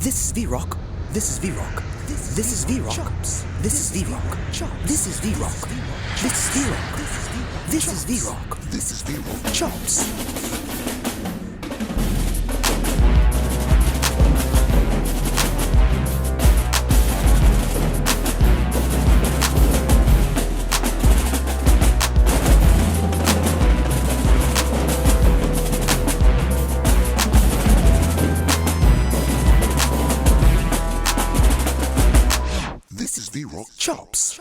This is VRoc. This is VRoc. This is VRoc. This is VRoc. This is VRoc. This is VRoc. This is VRoc. This is VRoc. Chops. This is VRoc. Chops.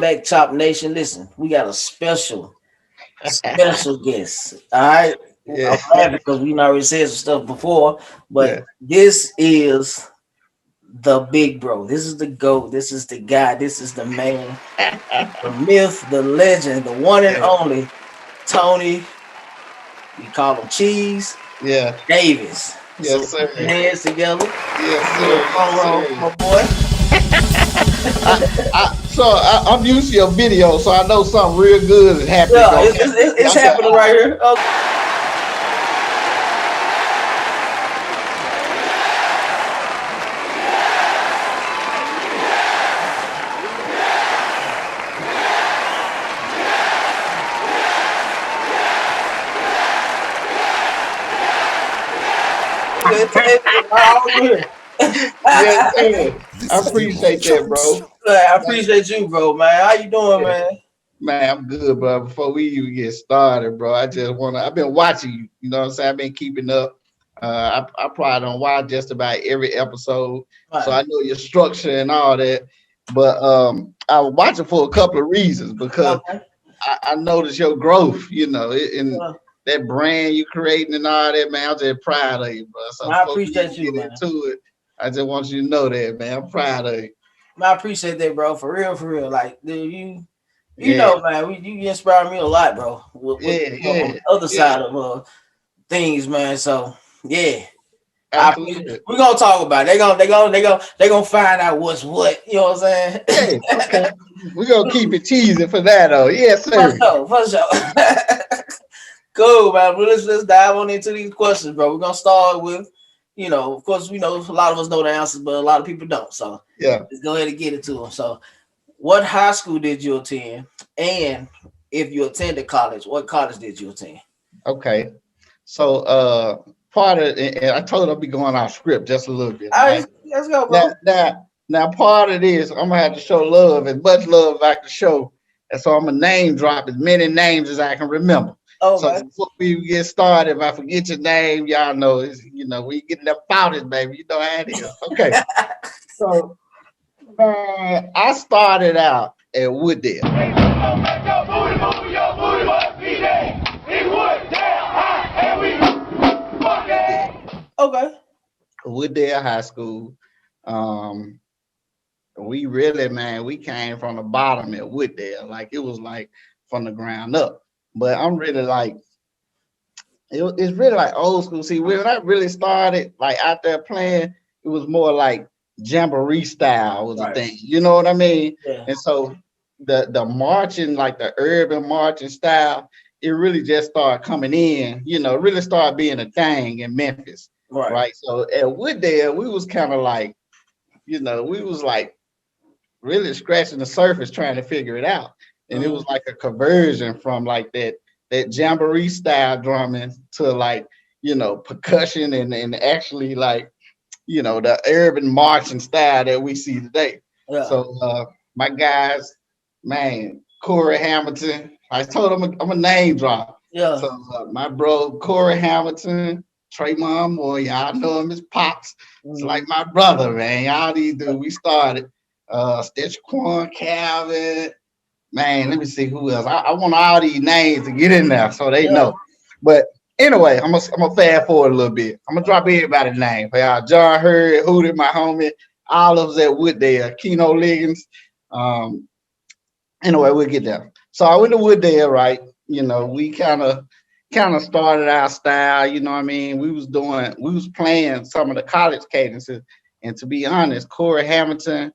Back, Chop Nation. Listen, we got a special guest. All right, Yeah. I'm glad because we already said some stuff before, but Yeah. this is the big bro. This is the GOAT. This is the guy. This is the man, the myth, the legend, the one and only Tony. We call him Cheese. Yeah. Davis. Yes, So sir. put your hands together. Yes, sir. My boy. I'm used to your video, so I know something real good is happening. Yeah, it's happening right here. Okay. Yes, sir. I appreciate that, bro. I appreciate you, bro, man. How you doing, man? Man, I'm good, bro. Before we even get started, bro, I've been watching you. You know what I'm saying? I've been keeping up. I probably don't watch just about every episode, so I know your structure and all that. But I was watching for a couple of reasons because I noticed your growth, you know, and that brand you creating and all that, man. I'm just proud of you, bro. So I appreciate you, man. Into it, I just want you to know that, man. I'm proud of you. Man, I appreciate that, bro. For real. Like, dude, you know, man, you inspire me a lot, bro. On the other side of things, man. So yeah. Absolutely. We're gonna talk about it. They gonna find out what's what. You know what I'm saying? Yeah, okay. We're gonna keep it teasing for that though. Yes, sir. For sure. Cool, man. Well, let's dive on into these questions, bro. We're gonna start with, of course, we know a lot of us know the answers, but a lot of people don't. So yeah, let's go ahead and get it to them. So, what high school did you attend? And if you attended college, what college did you attend? Okay. So part of, and I told I'll be going off script just a little bit. All right, let's go, bro. Now part of this, I'm gonna have to show love, as much love as I can show. And so I'm gonna name drop as many names as I can remember. Okay. So before we get started, if I forget your name, y'all know we getting them powders, baby. You know how it is. Okay. So man, I started out at Wooddale. Okay. Wooddale High School. We really, man, we came from the bottom at Wooddale. Like it was like from the ground up. But I'm really like, it's really like old school. See, when I really started like out there playing, it was more like jamboree style was the thing. You know what I mean? Yeah. And so the marching, like the urban marching style, it really just started coming in, really started being a thing in Memphis. Right. So at Wooddale, we was kind of like, we was like really scratching the surface trying to figure it out. And it was like a conversion from like that jamboree style drumming to like, percussion and actually like, the urban marching style that we see today. Yeah. So my guys, man, Corey Hamilton, I told him I'm a name drop. Yeah. So my bro, Corey Hamilton, Tremont Moore, y'all know him as Pops. It's like my brother, man. Y'all these dudes, we started. Stitch Quan, Calvin, man, let me see who else. I want all these names to get in there so they know. But anyway, I'm gonna fast forward a little bit. I'm gonna drop everybody's name for y'all. John Hurd, Hootie, my homie, all of us at Wooddale, Keno Liggins. Anyway, we'll get there. So I went to Wooddale, right? We kind of started our style, you know what I mean? We was playing some of the college cadences. And to be honest, Corey Hamilton,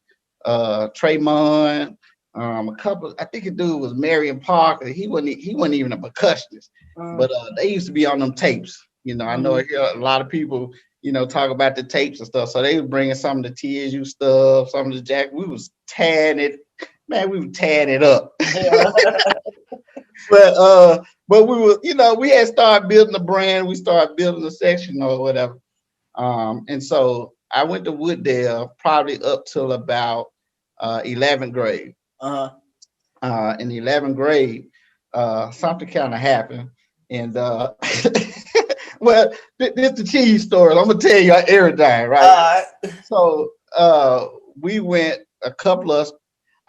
Tremont, a couple, I think a dude was Marion Parker. He wasn't even a percussionist, but they used to be on them tapes. I know I hear a lot of people, talk about the tapes and stuff. So they was bringing some of the TSU stuff, some of the Jack. We was tearing it, man. We were tearing it up. But we were, we had started building a brand. We started building a section or whatever. And so I went to Wooddale probably up till about 11th grade. In the 11th grade, something kind of happened. And well, this is the cheese story. I'm gonna tell you everything, right? So we went a couple of,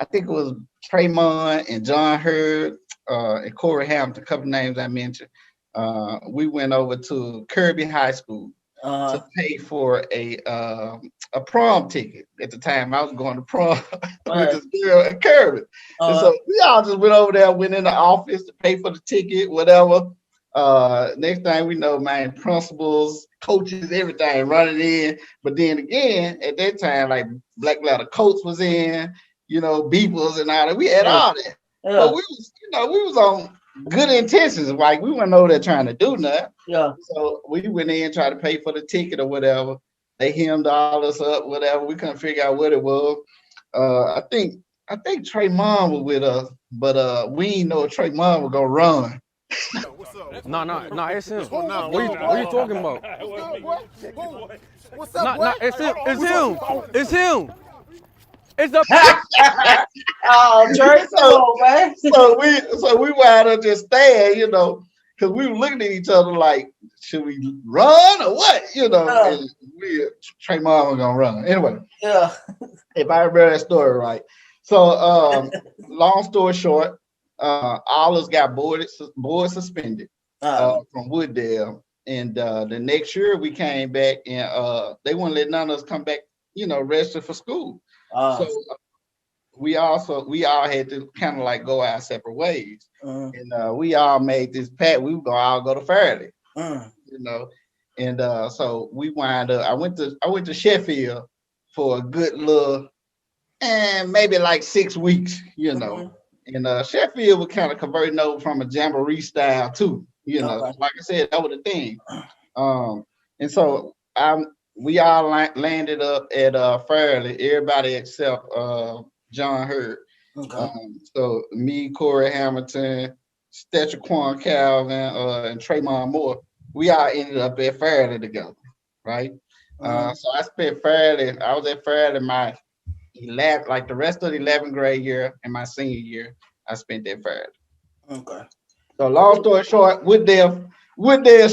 I think it was Tremont and John Hurd and Corey Hamilton, a couple names I mentioned. We went over to Kirby High School to pay for a prom ticket. At the time, I was going to prom with this girl at Kirby. And so we all just went over there, went in the office to pay for the ticket, whatever. Next thing we know, man, principals, coaches, everything running in. But then again, at that time, like Black Letter Coats was in, Beepers and all that. We had all that. Yeah. But we was on good intentions. Like we weren't over there trying to do nothing. Yeah. So we went in tried to pay for the ticket or whatever. They hemmed all us up, whatever. We couldn't figure out what it was. I think Tremont was with us, but we didn't know Tremont was gonna run. No, it's him. What are you talking about? What's up? No, it's him. It's him. It's the oh, Trey, man. So we wound up just staying, because we were looking at each other like, should we run or what? And Tremont was gonna run. Anyway, if I remember that story right. So long story short, all of us got board suspended. from Wooddale. And the next year we came back and they wouldn't let none of us come back, register for school. So we all had to kind of like go our separate ways. And we all made this pact. We were gonna all go to Fairleigh, And so we wind up. I went to Sheffield for a good little, and maybe like 6 weeks, And Sheffield was kind of converting over from a jamboree style too, Like I said, that was the thing. And so we all landed up at Fairleigh, everybody except John Hurd. So me, Corey Hamilton, Stetcher Calvin, and Tremont Moore, we all ended up at Fairleigh together, right? So I was at Fairleigh my 11, like the rest of the 11th grade year and my senior year, I spent at Fairleigh. Okay. So long story short, Wooddale,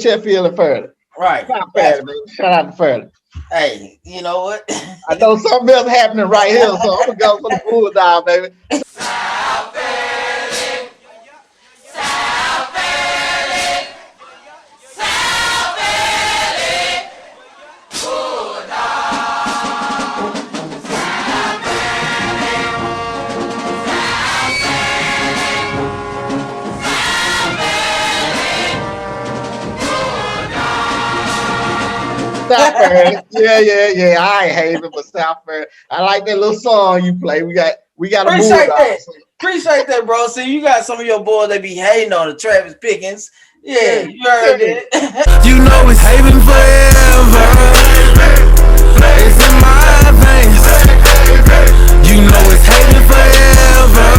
Sheffield, and Fairleigh. Right. Shout out to Fairleigh. Hey, you know what? I know something else happening right here, so I'm gonna go for the Bulldog, baby. South Fairleigh. Yeah. I ain't Haven, but South Fairleigh. I like that little song you play. We got a Appreciate that, bro. See, you got some of your boys that be hating on the Travis Pickens. Yeah, you heard it. You know it's Haven forever. It's in my veins. You know it's Haven forever.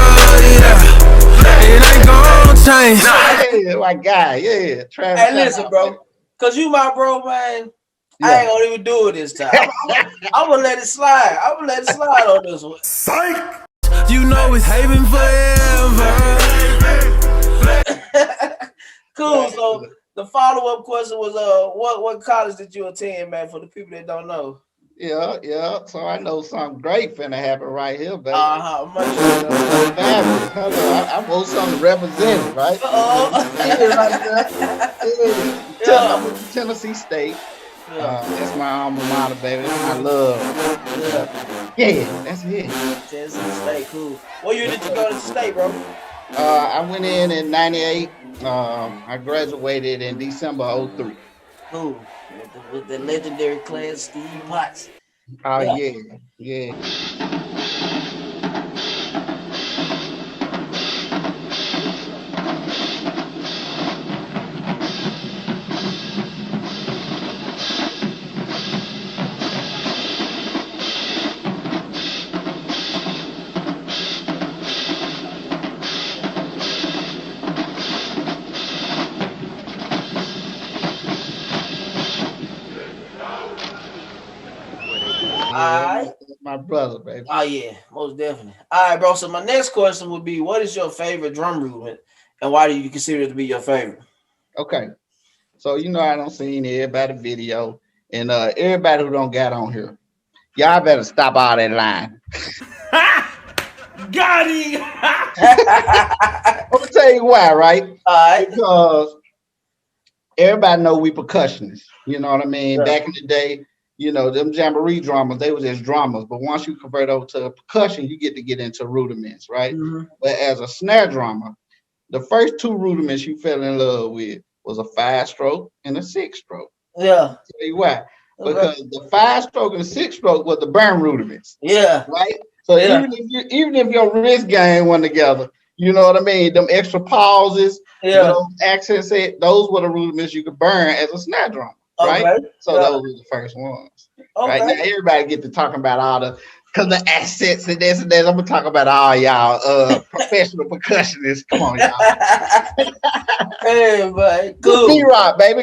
Yeah, it ain't gonna change. Yeah, my guy. Yeah, Travis. Hey, listen, bro. Cause you my bro, man. Yeah. I ain't gonna even do it this time. I'm gonna let it slide. I'm gonna let it slide on this one. Psych! You know it's Haven forever. Cool. So the follow-up question was what college did you attend, man, for the people that don't know? Yeah. So I know something great finna happen right here, baby. I want something to represent it, right? I went to Tennessee State. That's my alma mater, baby. That's my love. Yeah, that's it. Tennessee State, cool. What year did you go to state, bro? I went in 98. I graduated in December 03. Cool. With the legendary class, Steve Potts. Oh, yeah. Alright. My brother, baby. Oh yeah, most definitely. All right, bro. So my next question would be, what is your favorite drum rudiment, and why do you consider it to be your favorite? Okay. So I don't see everybody video, and everybody who don't get on here, y'all better stop all that line. Got him. I'm gonna tell you why, right? All right. Because everybody know we percussionists. You know what I mean? Yeah. Back in the day, them jamboree drummers, they was just drummers. But once you convert over to percussion, you get into rudiments, right? Mm-hmm. But as a snare drummer, the first two rudiments you fell in love with was a 5-stroke and a 6-stroke. Yeah. I'll tell you why. Because the 5-stroke and the 6-stroke was the burn rudiments. Yeah. Right? So even if your wrist game went together, you know what I mean? Them extra pauses, those accents, those were the rudiments you could burn as a snare drummer. Right? Okay. So those were the first ones. Okay. Right now, everybody get to talking about all because the assets and this and that. I'm gonna talk about all y'all professional percussionists. Come on, y'all. Hey, man, cool. You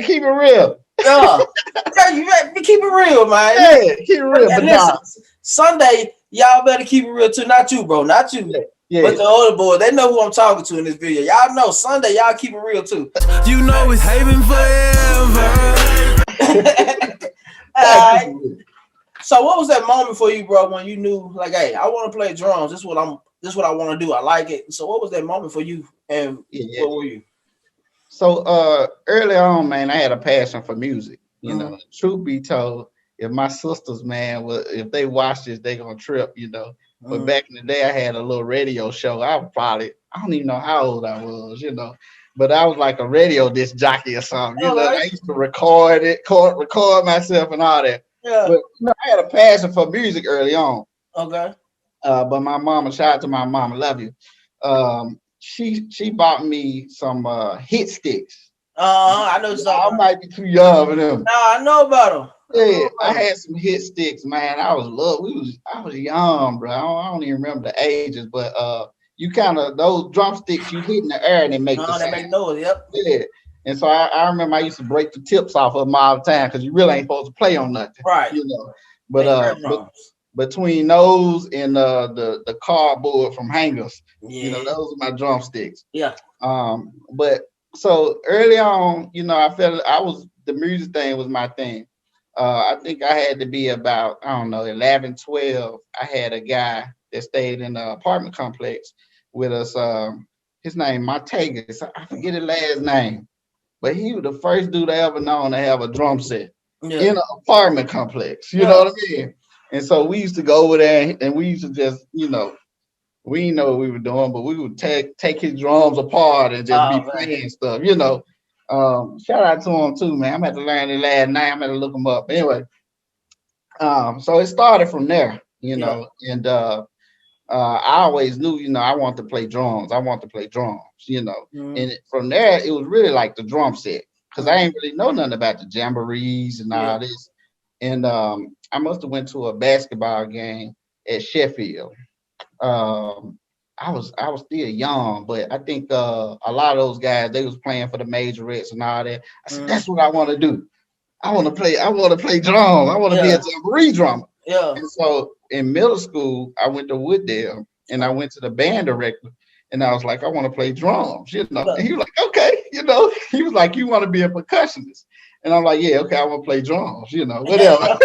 keep it real, man. Yeah, keep it real. And listen, Sunday, y'all better keep it real too. Not you, bro. Not you. Yeah. But the older boys, they know who I'm talking to in this video. Y'all know Sunday, y'all keep it real too. You know it's Haven forever. Right. So what was that moment for you, bro, when you knew, like, hey, I want to play drums. This is what I want to do. I like it. So what was that moment for you, and what were you? So early on, man, I had a passion for music. You Mm-hmm. know, truth be told, if my sisters, man, if they watch this, they gonna trip. You know, but Mm-hmm. back in the day, I had a little radio show. I don't even know how old I was. You know, but I was like a radio disc jockey or something. You know, and Okay. I used to record it, record myself and all that. Yeah. But you know, I had a passion for music early on. Okay. But my mama, shout out to my mama, love you. She bought me some hit sticks. I know something I about. might be too young for them. Nah, I know about them. I Yeah, know I about had some hit sticks, man. I was young, bro. I don't even remember the ages, but you kind of those drumsticks you hit in the air and they make the them. They sound. make noise. Yep. Yeah. And so I remember I used to break the tips off of them all the time because you really ain't supposed to play on nothing, Right. you know. But Make rap drums. between those and the cardboard from hangers, you know, Yeah. those are my drumsticks. Yeah. But so early on, you know, I felt I was the music thing was my thing. I think I had to be about, I don't know, 11, 12. I had a guy that stayed in the apartment complex with us. His name Montagus. I forget his last name, but he was the first dude I ever known to have a drum set Yeah. in an apartment complex. You know Yeah. what I mean? And so we used to go over there and we used to just, you know, we didn't know what we were doing, but we would take his drums apart and just be Oh man. playing stuff, you know. Shout out to him too, man. I'm gonna have to learn his last name. I'm gonna look him up. Anyway, so it started from there, you Yeah. know, and I always knew, you know, I want to play drums. I want to play drums, you know. Mm-hmm. And from there, it was really like the drum set because I Mm-hmm. ain't really know nothing about the jamborees and Yeah. all this. And I must have went to a basketball game at Sheffield. um, I was still young, but I think a lot of those guys they was playing for the majorettes and all that. I said Mm-hmm. that's what I want to do. I want to play. I want to play drums. I want to be a Yeah. jamboree drummer. Yeah. And so in middle school, I went to Wooddale and I went to the band director and I was like, I want to play drums, you know. Yeah. And he was like, okay, you know. He was like, you want to be a percussionist? And I'm like, yeah, okay, I want to play drums, you know, whatever.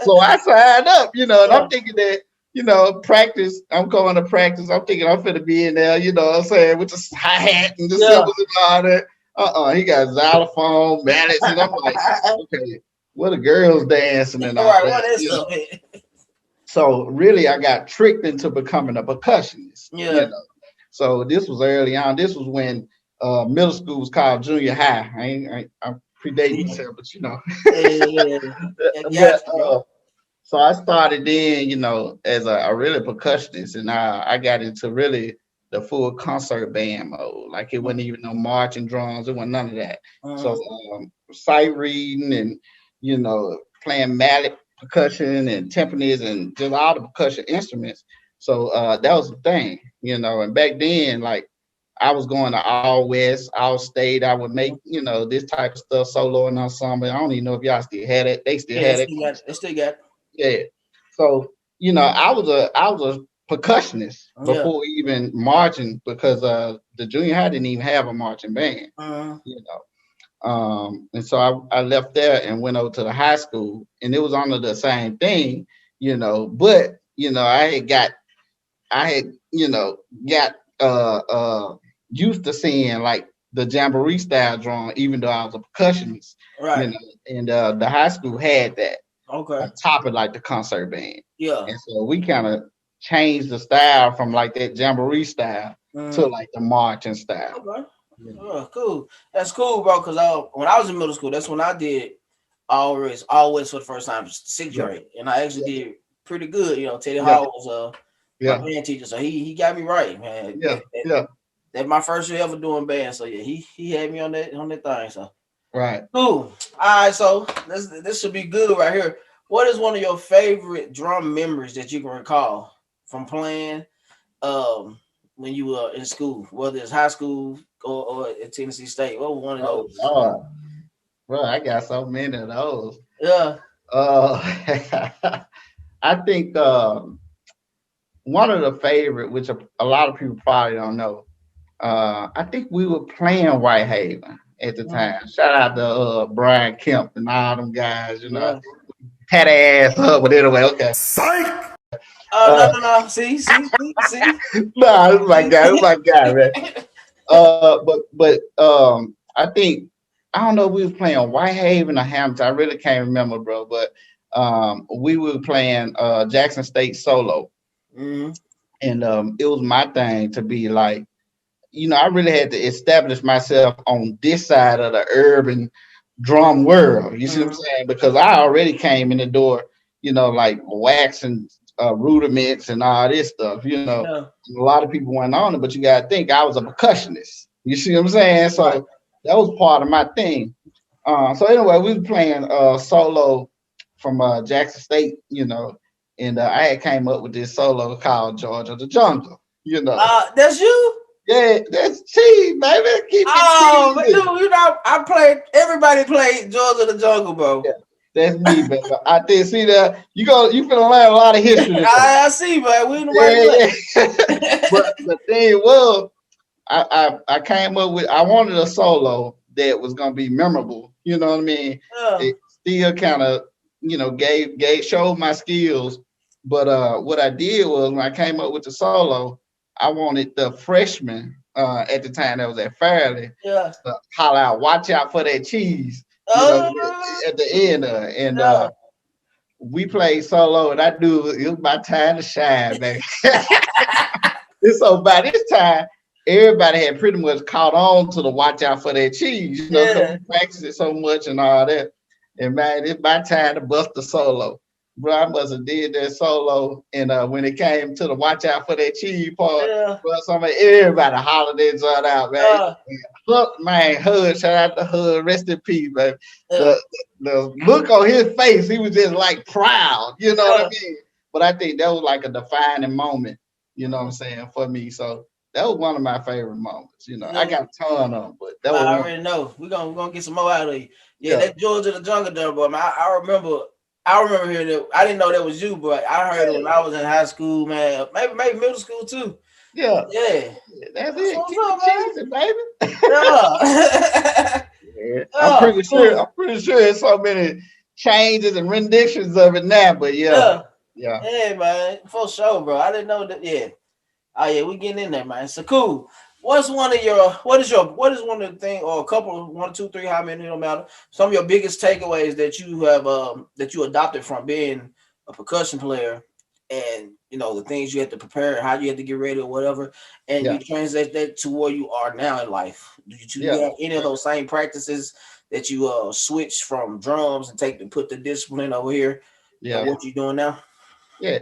So I signed up, you know, and Yeah. I'm thinking that, you know, practice, I'm going to practice. I'm thinking I'm finna be in there, you know what I'm saying, with the hi-hat and the Yeah. cymbals and all that. He got xylophone, mallets, and I'm like, okay, what the girls dancing and All all right. that, What is you know. stuff? So really I got tricked into becoming a percussionist, you Yeah. know. So this was early on. This was when middle school was called junior high. I'm predating Yeah. myself, but you know. Yeah. Yeah. But Got you, bro. so I started then, you know, as a really percussionist, and I got into really the full concert band mode. Like it wasn't even no marching drums, it wasn't none of that. So Mm-hmm. sight reading and you know playing mallet percussion and timpanis and just all the percussion instruments. So that was the thing, you know. And back then, like I was going to all west, all state. I would make you know this type of stuff solo and ensemble. I don't even know if y'all still had it. They still Yeah. They had it. still got. They still got. Yeah. So, you know, I was a percussionist Yeah. before even marching because the junior high didn't even have a marching band, Mm-hmm. you know. And so I left there and went over to the high school and it was under the same thing, you know, but you know, I had, you know, got used to seeing like the jamboree style drum, even though I was a percussionist, you Right. know, and the high school had that Okay. on top of like the concert band. Yeah. And so we kind of changed the style from like that jamboree style to Mm-hmm. like the marching style. Okay. You know. Oh, cool. That's cool, bro. Cause when I was in middle school, that's when I did always for the first time, sixth Yeah, grade, and I actually did pretty good. You know, Teddy yeah, Hall was my yeah, band teacher, so he got me right, man. yeah, yeah. That my first year ever doing band, so yeah, he had me on that thing. So Right. cool. All right, so this should be good right here. What is one of your favorite drum memories that you can recall from playing when you were in school, whether it's high school or at Tennessee State? What was one of Oh those? Lord. Bro, I got so many of those. Yeah. I think one of the favorite, which a lot of people probably don't know, I think we were playing Whitehaven at the Mhm. time. Shout out to Brian Kemp and all them guys, you know, Yeah. had their ass up, but anyway, okay. Psych! No, Uh, no, no. See. nah, this is my guy, See? man. But I think I don't know if we was playing Whitehaven or Hampton. I really can't remember, bro. But we were playing Jackson State solo, Mm-hmm. and it was my thing to be like, I really had to establish myself on this side of the urban drum world. You see what I'm Mm-hmm. saying? Because I already came in the door, like waxing rudiments and all this stuff. Yeah. A lot of people went on it, but you got to think I was a percussionist. You see what I'm saying? Right. So that was part of my thing. So anyway, we were playing solo from Jackson State, and I had came up with this solo called Georgia the Jungle. That's you. Yeah, that's cheese, baby. Keep it Oh, but cheesy. I played. Everybody played George of the Jungle, bro. Yeah, that's me, baby. I did see that. You finna learn a lot of history today. I see, man. We in the right Yeah, yeah. place. But the thing was, I came up with I wanted a solo that was gonna be memorable. You know what I mean? Yeah. It still kind of gave showed my skills. But what I did was when I came up with the solo, I wanted the freshman at the time that was at Fairleigh Yeah. to holler out, "Watch out for that cheese!" Uh, At the end of it. And yeah. we played solo, and I knew it was my time to shine, baby. And so by this time, everybody had pretty much caught on to the watch out for that cheese, because Yeah. we practiced it so much and all that. And man, it's my time to bust the solo. Bro, I must have did that solo. And when it came to the watch out for that cheese part, Yeah. bro, everybody hollered that joint out, man. Yeah. Look, man, Hood, shout out to Hood, rest in peace, man. Yeah. The look on his face, he was just like proud, you know what I Yeah. mean? But I think that was like a defining moment, you know what I'm saying, for me. So that was one of my favorite moments. I Yeah. got a ton of them, but that was I one. already know. We're gonna get some more out of you. Yeah, Yeah. that George of the Jungle there, boy. Man, I remember hearing it. I didn't know that was you, but I heard it when I was in high school, man. Maybe middle school too. Yeah. Yeah. That's That's it. what's Keep it up, man. cheesy, baby. Yeah. Yeah. I'm Yeah, pretty sure. cool. I'm pretty sure there's so many changes and renditions of it now, but yeah, Yeah. yeah, Hey, man. For sure, bro. I didn't know that. Yeah. Oh yeah, we getting in there, man. So cool. What is one of the thing or a couple, one, two, three, how many, it don't matter. Some of your biggest takeaways that you adopted from being a percussion player, and the things you had to prepare, how you had to get ready or whatever, and you yeah, translate that to where you are now in life. Do you yeah, have any of those same practices that you switch from drums and put the discipline over here and yeah, what you doing now? yeah.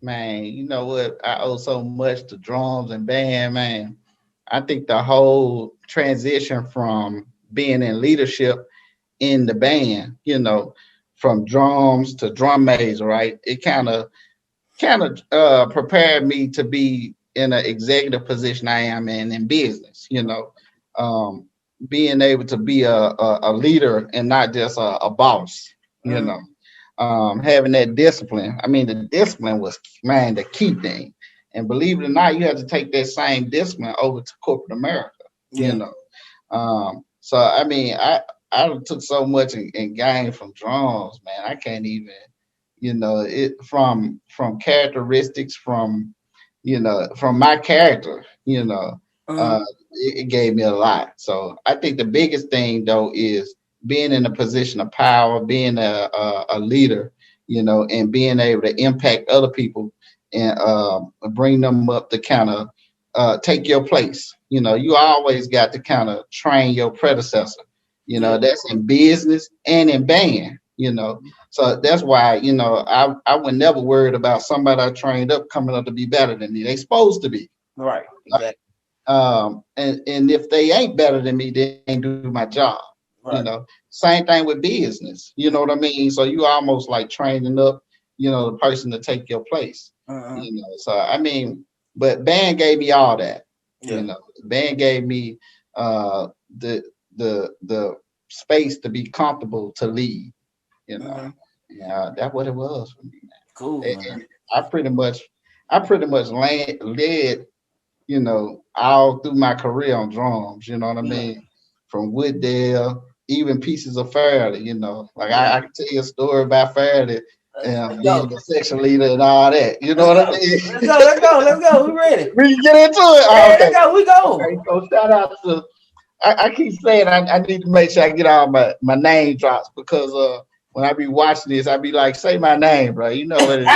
Man, you know what? I owe so much to drums and band, man. I think the whole transition from being in leadership in the band, from drums to drum major, right? It kind of prepared me to be in an executive position I am in business. Um, Being able to be a leader and not just a boss. You Mm, know, Having that discipline. I mean, the discipline was, man, the key thing. And believe it or not, you have to take that same discipline over to corporate America. You yeah. know, so I mean, I took so much and gained from drums, man. I can't even, it from characteristics, from my character. Mm, It gave me a lot. So I think the biggest thing though is being in a position of power, being a leader, and being able to impact other people and bring them up to kind of take your place. You always got to kind of train your predecessor. yeah. That's in business and in band. So that's why, I would never worried about somebody I trained up coming up to be better than me. They supposed to be. Right. Exactly. And if they ain't better than me, they ain't do my job. Right. Same thing with business. You know what I mean? So you almost like training up, the person to take your place. Uh-huh. So I mean, but band gave me all that. Yeah. Band gave me uh the the space to be comfortable to lead. You know, Hmm. yeah, that's what it was for me. Cool, man. And I pretty much led, all through my career on drums, you know what I Yeah. mean? From Wooddale, even pieces of Fairleigh, like Yeah. I can tell you a story about Fairleigh. being the section leader and all that. You know what I mean? Let's go. We ready. We get into it. Yeah, Okay. we go. Okay, so shout out to I keep saying I need to make sure I get all my name drops because when I be watching this, I be like, say my name, bro. You know what it is.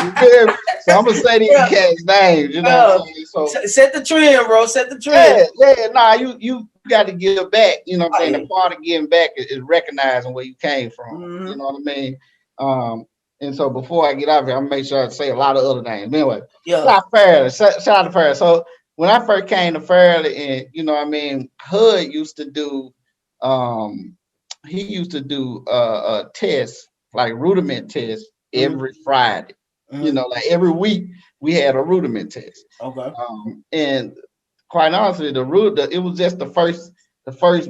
You feel me? So I'm gonna say these cats' names, you know what I'm saying? So set the trend, bro. Set the trend. Nah, you got to give back, you know what I'm saying? The part of giving back is recognizing where you came from. You know what I mean? And so before I get out of here, I'm gonna make sure I say a lot of other names. Anyway, shout out to Fairley. So when I first came to Fairley, and you know what I mean, Hood used to do he used to do a test, like rudiment test every Friday. You know, like every week we had a rudiment test. Okay. And quite honestly, it was just the first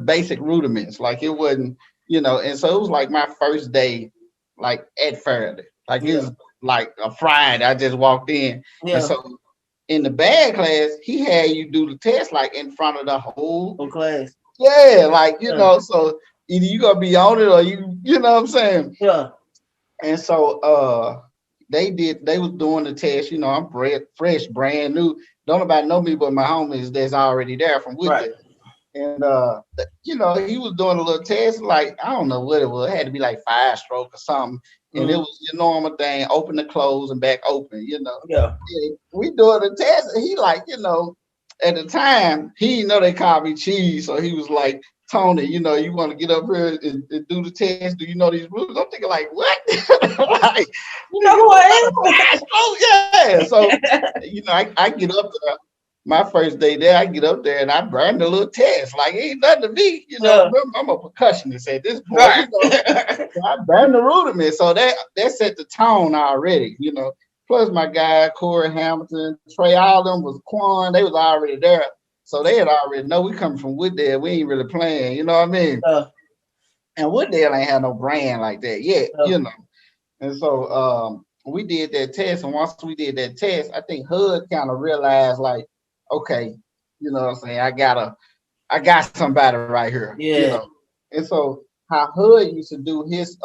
basic rudiments. Like it wasn't, you know, and so it was like my first day, like at Fairley. Like it was like a Friday. I just walked in, and so in the band class, he had you do the test like in front of the whole class. Yeah, like you know, so either you gonna be on it or you know what I'm saying? Yeah. And so they was doing the test, you know, I'm fresh, brand new. Don't nobody know me but my homies that's already there from Woodley. And you know, he was doing a little test, like I don't know what it was. It had to be like 5-stroke or something. And it was your normal thing, open to close and back open, you know. Yeah. And we doing the test, and he like, you know, at the time, he didn't know they called me Cheese. So he was like, Tony, you know, you want to get up here and do the test? Do you know these rules? I'm thinking like, what? Like, you know who I am? Oh yeah. So, you know, I get up there. My first day there, I get up there and I burned a little test. Like, it ain't nothing to me. You know, remember, I'm a percussionist at this point. You know, so I burned the rudiment. So that set the tone already, you know. Plus my guy, Corey Hamilton, Trey, all of them was Quan. They was already there. So they had already know we coming from Wooddale. We ain't really playing, you know what I mean? And Wooddale ain't had no brand like that yet, you know. And so we did that test. And once we did that test, I think Hood kind of realized like, okay, you know what I'm saying? I got somebody right here. Yeah. You know. And so how Hood used to do his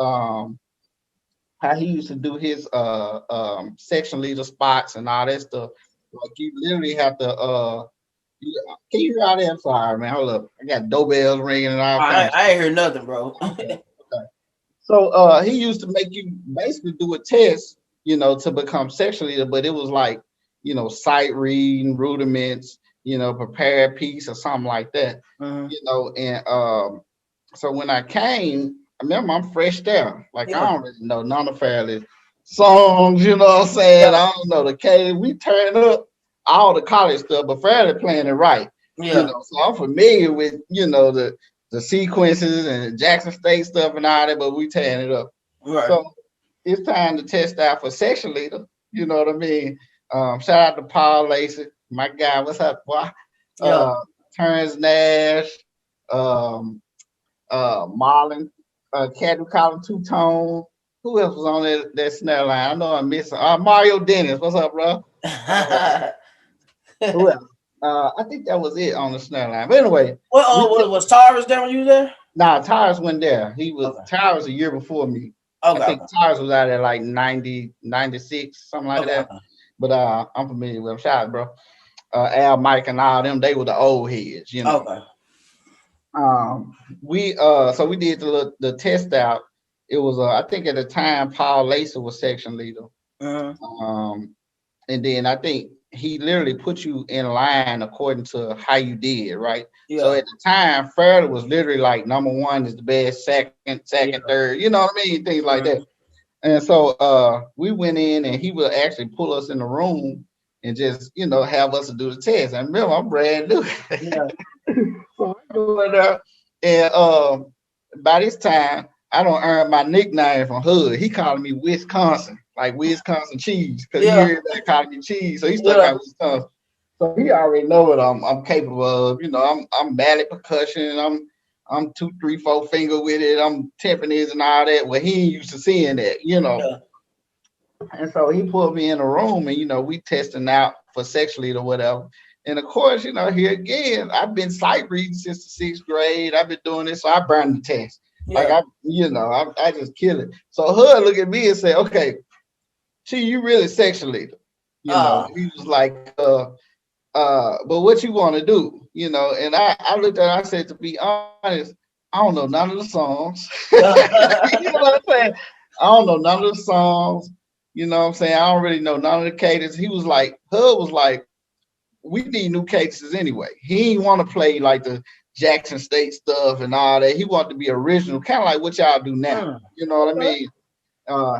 section leader spots and all that stuff. Like you literally have to can you hear all that? I'm sorry, man. Hold up. I got doorbells ringing and all kinds. I ain't hear nothing, bro. Okay. So he used to make you basically do a test, you know, to become section leader, but it was like, you know, sight reading, rudiments, you know, prepare a piece or something like that. You know, and so when I came, I remember I'm fresh there. Like I don't really know none of Fairley's songs, you know what I'm saying? I don't know the cadence. We turn up all the college stuff, but Fairley playing it right. You know, so I'm familiar with, you know, the sequences and Jackson State stuff and all that, but we tearing it up. So it's time to test out for section leader. You know what I mean? Shout out to Paul Lacey, my guy. What's up, boy? Terrence Nash, Marlon, Cat who call him Two Tone. Who else was on that snare line? I know I'm missing. Mario Dennis. What's up, bro? Who else? I think that was it on the snare line. But anyway, was Tyrus there when you were there? Nah, Tyrus went there. He was Tyrus a year before me. I think Tyrus was out at like 90, 96, something like that. But I'm familiar with him. Shout out, bro. Al, Mike, and all them, they were the old heads, you know. So we did the test out. It was I think at the time Paul Lacey was section leader. And then I think he literally put you in line according to how you did, right? So at the time, Fairley was literally like number one is the best, second, third, you know what I mean? Things like that. And so we went in and he would actually pull us in the room and just, you know, have us to do the test. And remember, I'm brand new. So we go in there and by this time, I don't earn my nickname from Hood. He called me Wisconsin, like Wisconsin cheese, because he heard that calling me cheese, so he stuck out Wisconsin. So he already know what I'm capable of. You know, I'm bad at percussion. I'm 2, 3, 4 finger with it. I'm timpanis and all that. Well, he ain't used to seeing that, you know. And so he pulled me in a room, and you know, we testing out for section lead or whatever. And of course, you know, here again, I've been sight reading since the 6th grade. I've been doing this, so I burned the test. Like I just kill it. So Hood look at me and say, okay, you really sexually, he was like, but what you want to do, and I looked at her, I said, to be honest, I don't know none of the songs. You know what I'm saying? I don't know none of the songs. You know what I'm saying? I don't really know none of the cadence. He was like, Hud was like, we need new cadences anyway. He didn't want to play like the Jackson State stuff and all that. He wanted to be original, kind of like what y'all do now. You know what I mean?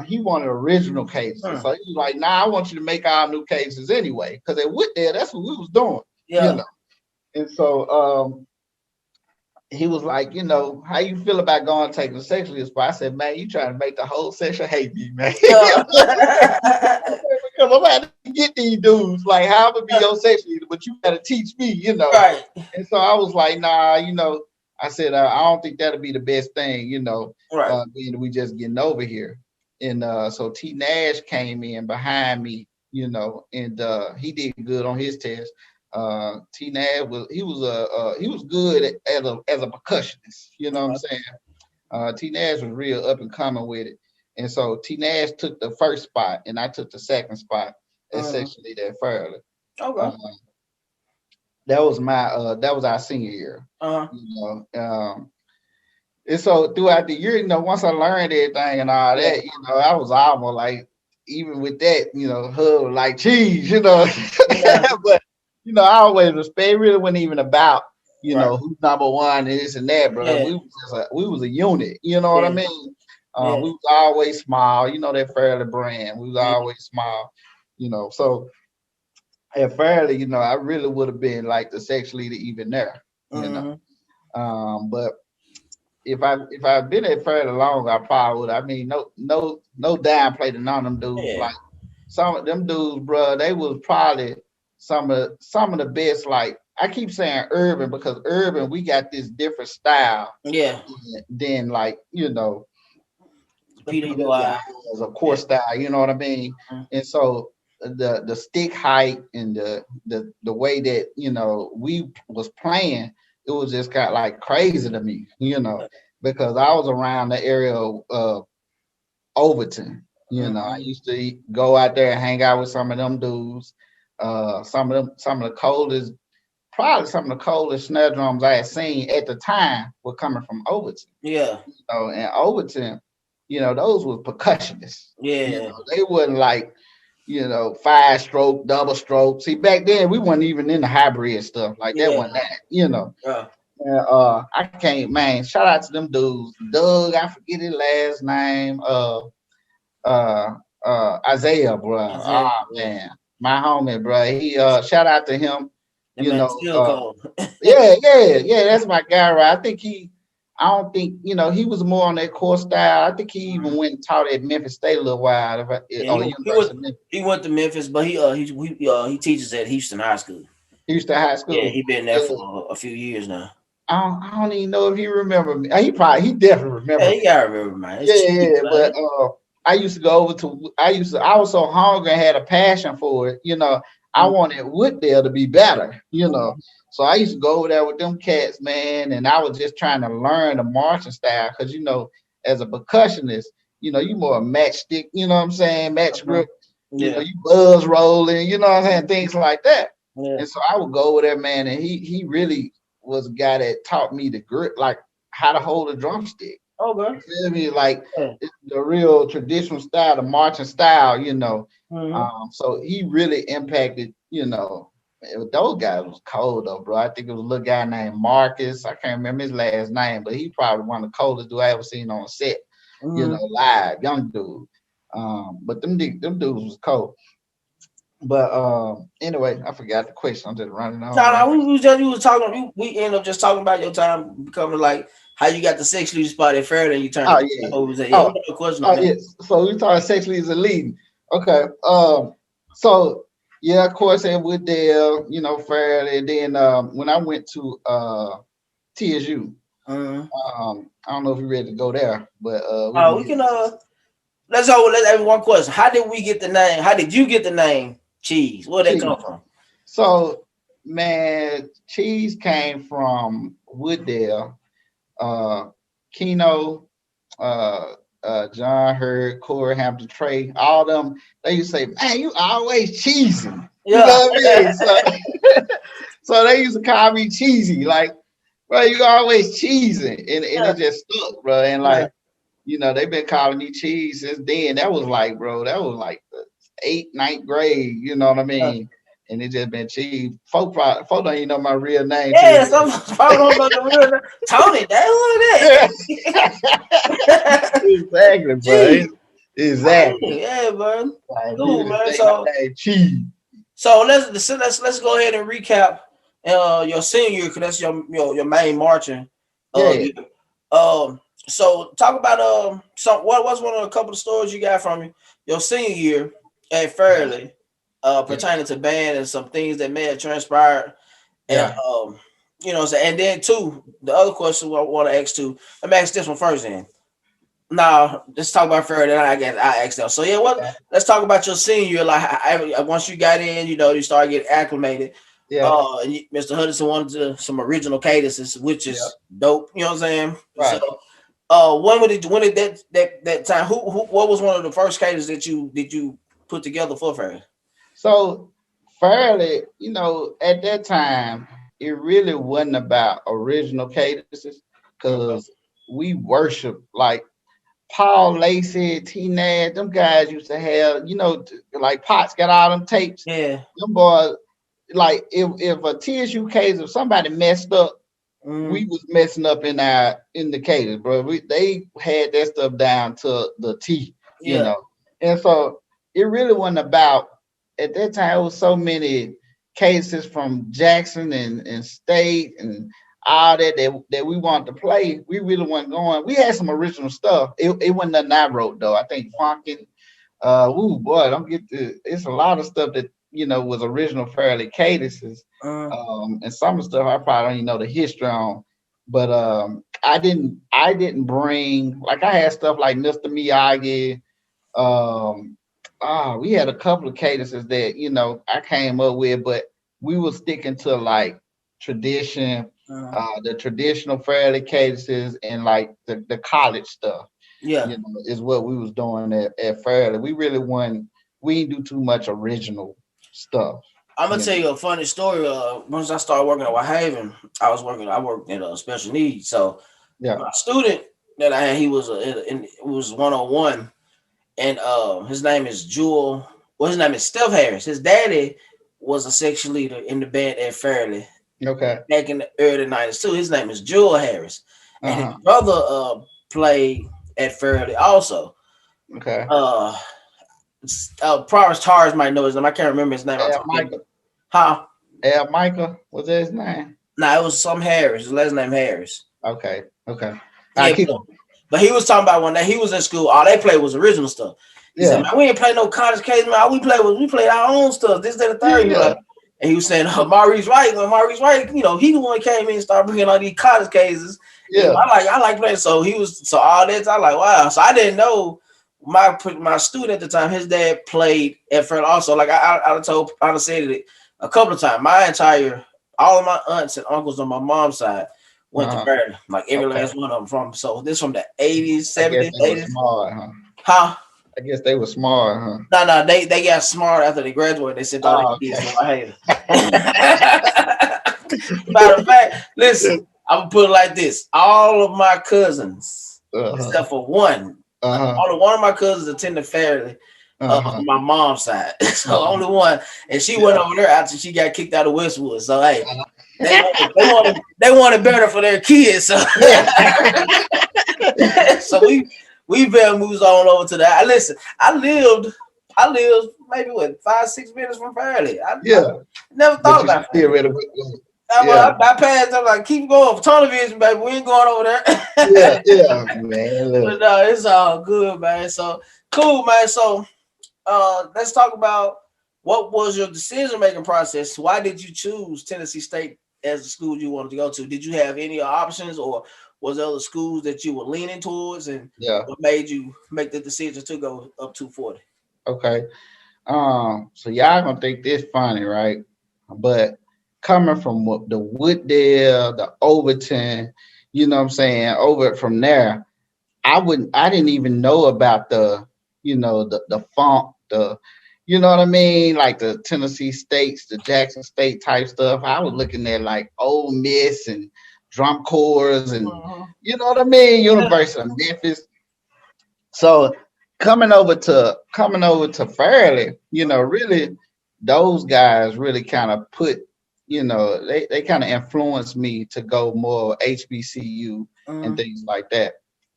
He wanted original cases. So he was like, nah, I want you to make our new cases anyway. Because at Wooddale, that's what we was doing. Yeah. And so he was like, how you feel about going taking a sexually spot? I said, man, you trying to make the whole section hate me, man. Yeah. Because I'm about to get these dudes. Like, how I'm gonna be your section leader, but you gotta teach me, Right. And so I was like, nah, I said, I don't think that'll be the best thing, Right. being we just getting over here. And so T Nash came in behind me, and he did good on his test. T Nash was good as a percussionist, you know what I'm saying? T Nash was real up and coming with it. And so T Nash took the first spot and I took the second spot as section leader at Fairley. Okay. That was our senior year. And so throughout the year, once I learned everything and all that, I was almost like, even with that, Hub like cheese, but I always respect. It really wasn't even about who's number one and this and that, bro. Yeah. We was a unit, you know what I mean? We was always small, that Fairley brand. We was always small, So at Fairley, I really would have been like the section leader even there, but if I've been at Fairley long, I probably would. I mean, no downplay to none of them dudes. Yeah. Like some of them dudes, bro, they was probably some of the best. Like I keep saying urban because urban, we got this different style. Yeah. Than like the PWI as a core style. You know what I mean? And so the stick height and the way that we was playing. It was just kind of like crazy to me, because I was around the area of Overton. I used to go out there and hang out with some of them dudes. Some of the coldest snare drums I had seen at the time were coming from Overton. Yeah. And Overton, those were percussionists. Yeah. They wasn't like 5-stroke, double stroke. See, back then we weren't even in the hybrid stuff. Like that wasn't that, Yeah. And I can't, man, shout out to them dudes. Doug, I forget his last name. Isaiah, bro. Oh man, my homie, bro. He shout out to him. Yeah, that's my guy, right? I don't think he was more on that core style. I think he even went and taught at Memphis State a little while. He went to Memphis, but he teaches at Houston High School. Houston High School. Yeah, he been there for a few years now. I don't even know if he remember me. He definitely remember. Yeah, he gotta remember, man. But I used to go over to. I was so hungry and had a passion for it. I wanted Wooddale to be better. So I used to go over there with them cats, man, and I was just trying to learn the marching style because as a percussionist, you more matchstick. You know what I'm saying? Match grip. You buzz rolling. You know what I'm saying? Things like that. Yeah. And so I would go over there, man, and he really was a guy that taught me the grip, like how to hold a drumstick. Okay. You feel me? Like the real traditional style, the marching style, So he really impacted, those guys was cold though, bro. I think it was a little guy named Marcus. I can't remember his last name, but he probably one of the coldest dudes I ever seen on a set, live, young dude. But them dudes was cold. But anyway, I forgot the question. I'm just running on. We ended up just talking about your time becoming like how you got the sex leader spot at Fairley and you turned. Question on that. Yes. So we talking sex leaders and leading. Okay. So yeah, of course, at Wooddale, Fairley. And then when I went to TSU, I don't know if you're ready to go there, but we can. Let's have one question. How did we get the name? How did you get the name Cheese? Where did that come from? So, man, Cheese came from Wooddale. Keno, John Hurd, Corey Hampton, Trey, all them, they used to say, man, you always cheesing. You Yeah. know what I mean? So, so they used to call me cheesy. Like, bro, you always cheesing. And Yeah. it just stuck, bro. And Yeah. like, they've been calling me cheese since then. That was like, bro, that was like the eighth, ninth grade. You know what I Yeah. mean? And it just been cheese. Folk don't even know my real name to Yeah, this some probably don't know the real Tony. That's day. who it is. Exactly, bro. Gee, Exactly. yeah, man. Like, Cool, people man. say my name cheese. So let's go ahead and recap your senior year because that's your main marching Yeah. year. So talk about what was one of a couple of stories you got from your senior year at Fairleigh pertaining to band and some things that may have transpired and Yeah. so and then too the other question I want to ask too. Let me ask this one first then. Now, let's talk about Fairleigh. Then I guess I asked them. So yeah, let's talk about your senior year. Like once you got in, you started getting acclimated. Yeah. Mr. Hudson wanted some original cadences, which is dope. You know what I'm saying? Right. So, when did that time? Who what was one of the first cadences that you put together for Fairleigh? So Fairleigh, at that time, it really wasn't about original cadences because we worship like Paul Lacey, T Nash, them guys used to have, like Potts got all them tapes. Yeah. Them boys, like if a TSU case, if somebody messed up, we was messing up in the cadence, bro. They had that stuff down to the T, Yeah. And so it really wasn't about at that time. It was so many cases from Jackson and State and all that we wanted to play. We really wasn't going. We had some original stuff. It wasn't nothing I wrote though. I think Funkin', boy, don't get the. It's a lot of stuff that was original Fairleigh cadences. And some of the stuff I probably don't even know the history on. But I didn't bring, like, I had stuff like Mr. Miyagi. We had a couple of cadences that I came up with, but we were sticking to like tradition, the traditional Fairleigh cadences, and like the college stuff. Yeah. Is what we was doing at Fairleigh. We didn't do too much original stuff. I'm gonna tell you a funny story. Once I started working at White Haven, I worked in special needs. So my student that I had, he was it was 101, and his name is Jewel. Well, his name is Steph Harris. His daddy was a section leader in the band at Fairleigh. Okay. Back in the early 90s too. His name is Jewel Harris, and his brother played at Fairleigh also. Okay. Providence Tars might know his name. I can't remember his name. Michael. Huh? Michael, was that his name? Nah, it was some Harris. His last name Harris. Okay. Yeah, but he was talking about when he was in school, all they played was original stuff. He said, man, we ain't play no college case, man. All we played our own stuff. This, that, and the third. Yeah. And he was saying, Maurice Wright, when Maurice Wright, he the one came in and started bringing all these college cases. Yeah. I like playing. So all that, I like, wow. So I didn't know my student at the time, his dad played at Fairleigh also. Like I said it a couple of times. All of my aunts and uncles on my mom's side went to Fairleigh. Like every last one of them from the 80s, 70s, 80s. Smart, huh? I guess they were smart, huh? No, they got smart after they graduated. They sent all their kids to White Haven. Matter of fact, listen, I'm gonna put it like this: all of my cousins, except for one, only one of my cousins attended Fairleigh. On my mom's side, so only one, and she went over there after she got kicked out of Westwood. So hey, they wanted better for their kids. So, so we better moves on over to that. Listen, I lived maybe 5-6 minutes from Fairleigh. I never thought about it. I passed. I'm like, keep going for tunnel vision, baby. We ain't going over there. yeah, man. But no, it's all good, man. So cool, man. So let's talk about what was your decision-making process. Why did you choose Tennessee State as the school you wanted to go to? Did you have any options, or was there other schools that you were leaning towards, and what made you make the decision to go up 240? Okay. So y'all gonna think this funny, right? But coming from the Wooddale, the Overton, you know what I'm saying, over from there, I didn't even know about the, the funk, you know what I mean, like the Tennessee States, the Jackson State type stuff. I was looking at like Ole Miss and drum corps and you know what I mean, University of Memphis. So coming over to Fairleigh, really those guys really kind of put, they kind of influenced me to go more HBCU and things like that.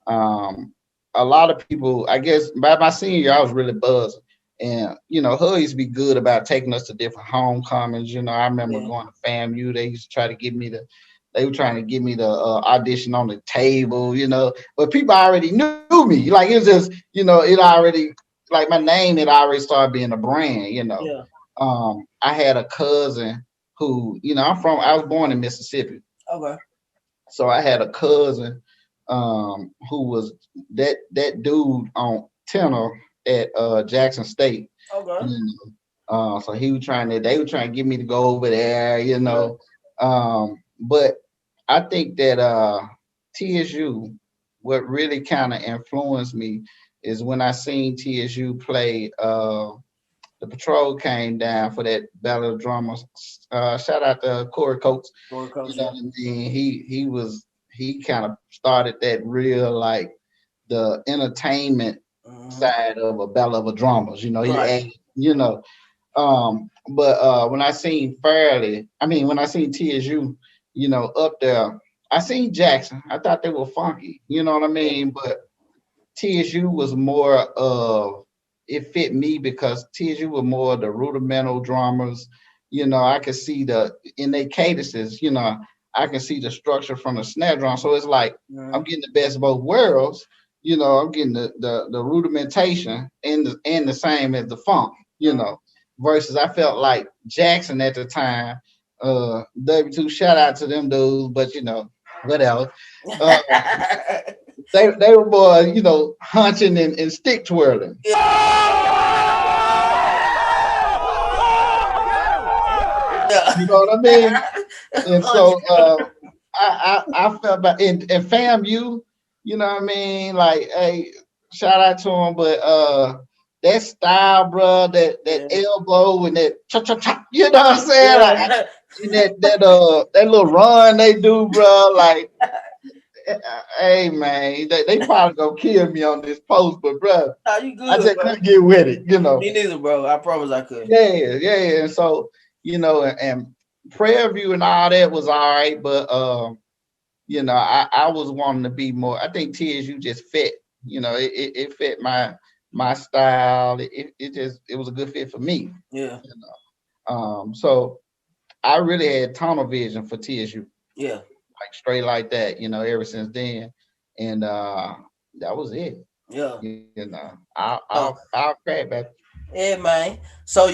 Um, a lot of people, I guess, by my senior year, I was really buzzing. And Hood used to be good about taking us to different homecomings. I remember going to FAMU. They used to try to get me to, they were trying to get me to audition on the table. But people already knew me. Like it was just, it already, like my name had already started being a brand. Yeah. I had a cousin who, I was born in Mississippi. Okay. So I had a cousin who was that dude on tenor at Jackson State. Okay. So they were trying to get me to go over there. But I think that TSU, what really kind of influenced me is when I seen TSU play. The patrol came down for that Battle of Drummers. Shout out to Corey Coates. Corey Coates, You know what I mean? He kind of started that real like the entertainment side of a Battle of a Drummers. He added, but when I seen when I seen TSU, up there, I seen Jackson. I thought they were funky. You know what I mean? But TSU was more of, it fit me because TSU were more of the rudimental drummers. I could see in their cadences, I can see the structure from the snare drum. So it's like I'm getting the best of both worlds. I'm getting the rudimentation and the same as the funk, versus I felt like Jackson at the time, W2, shout out to them dudes, but whatever. They were more, hunching and stick twirling. You know what I mean? And so I felt about and FAMU, you know what I mean? Like, hey, shout out to them, but that style, bro, that elbow and that cha cha cha, you know what I'm saying? Like, and that little run they do, bro, like. Hey man, they probably gonna kill me on this post, but bro, you good, I just couldn't get with it, Me neither, bro. I promise I could. Yeah. And so, and Prayer View and all that was all right, but I was wanting to be more. I think TSU just fit, it fit my style. It was a good fit for me. Yeah. So I really had tunnel vision for TSU. Yeah. Like straight like that, ever since then. And that was it. Yeah. I'll crack back. Yeah, man. So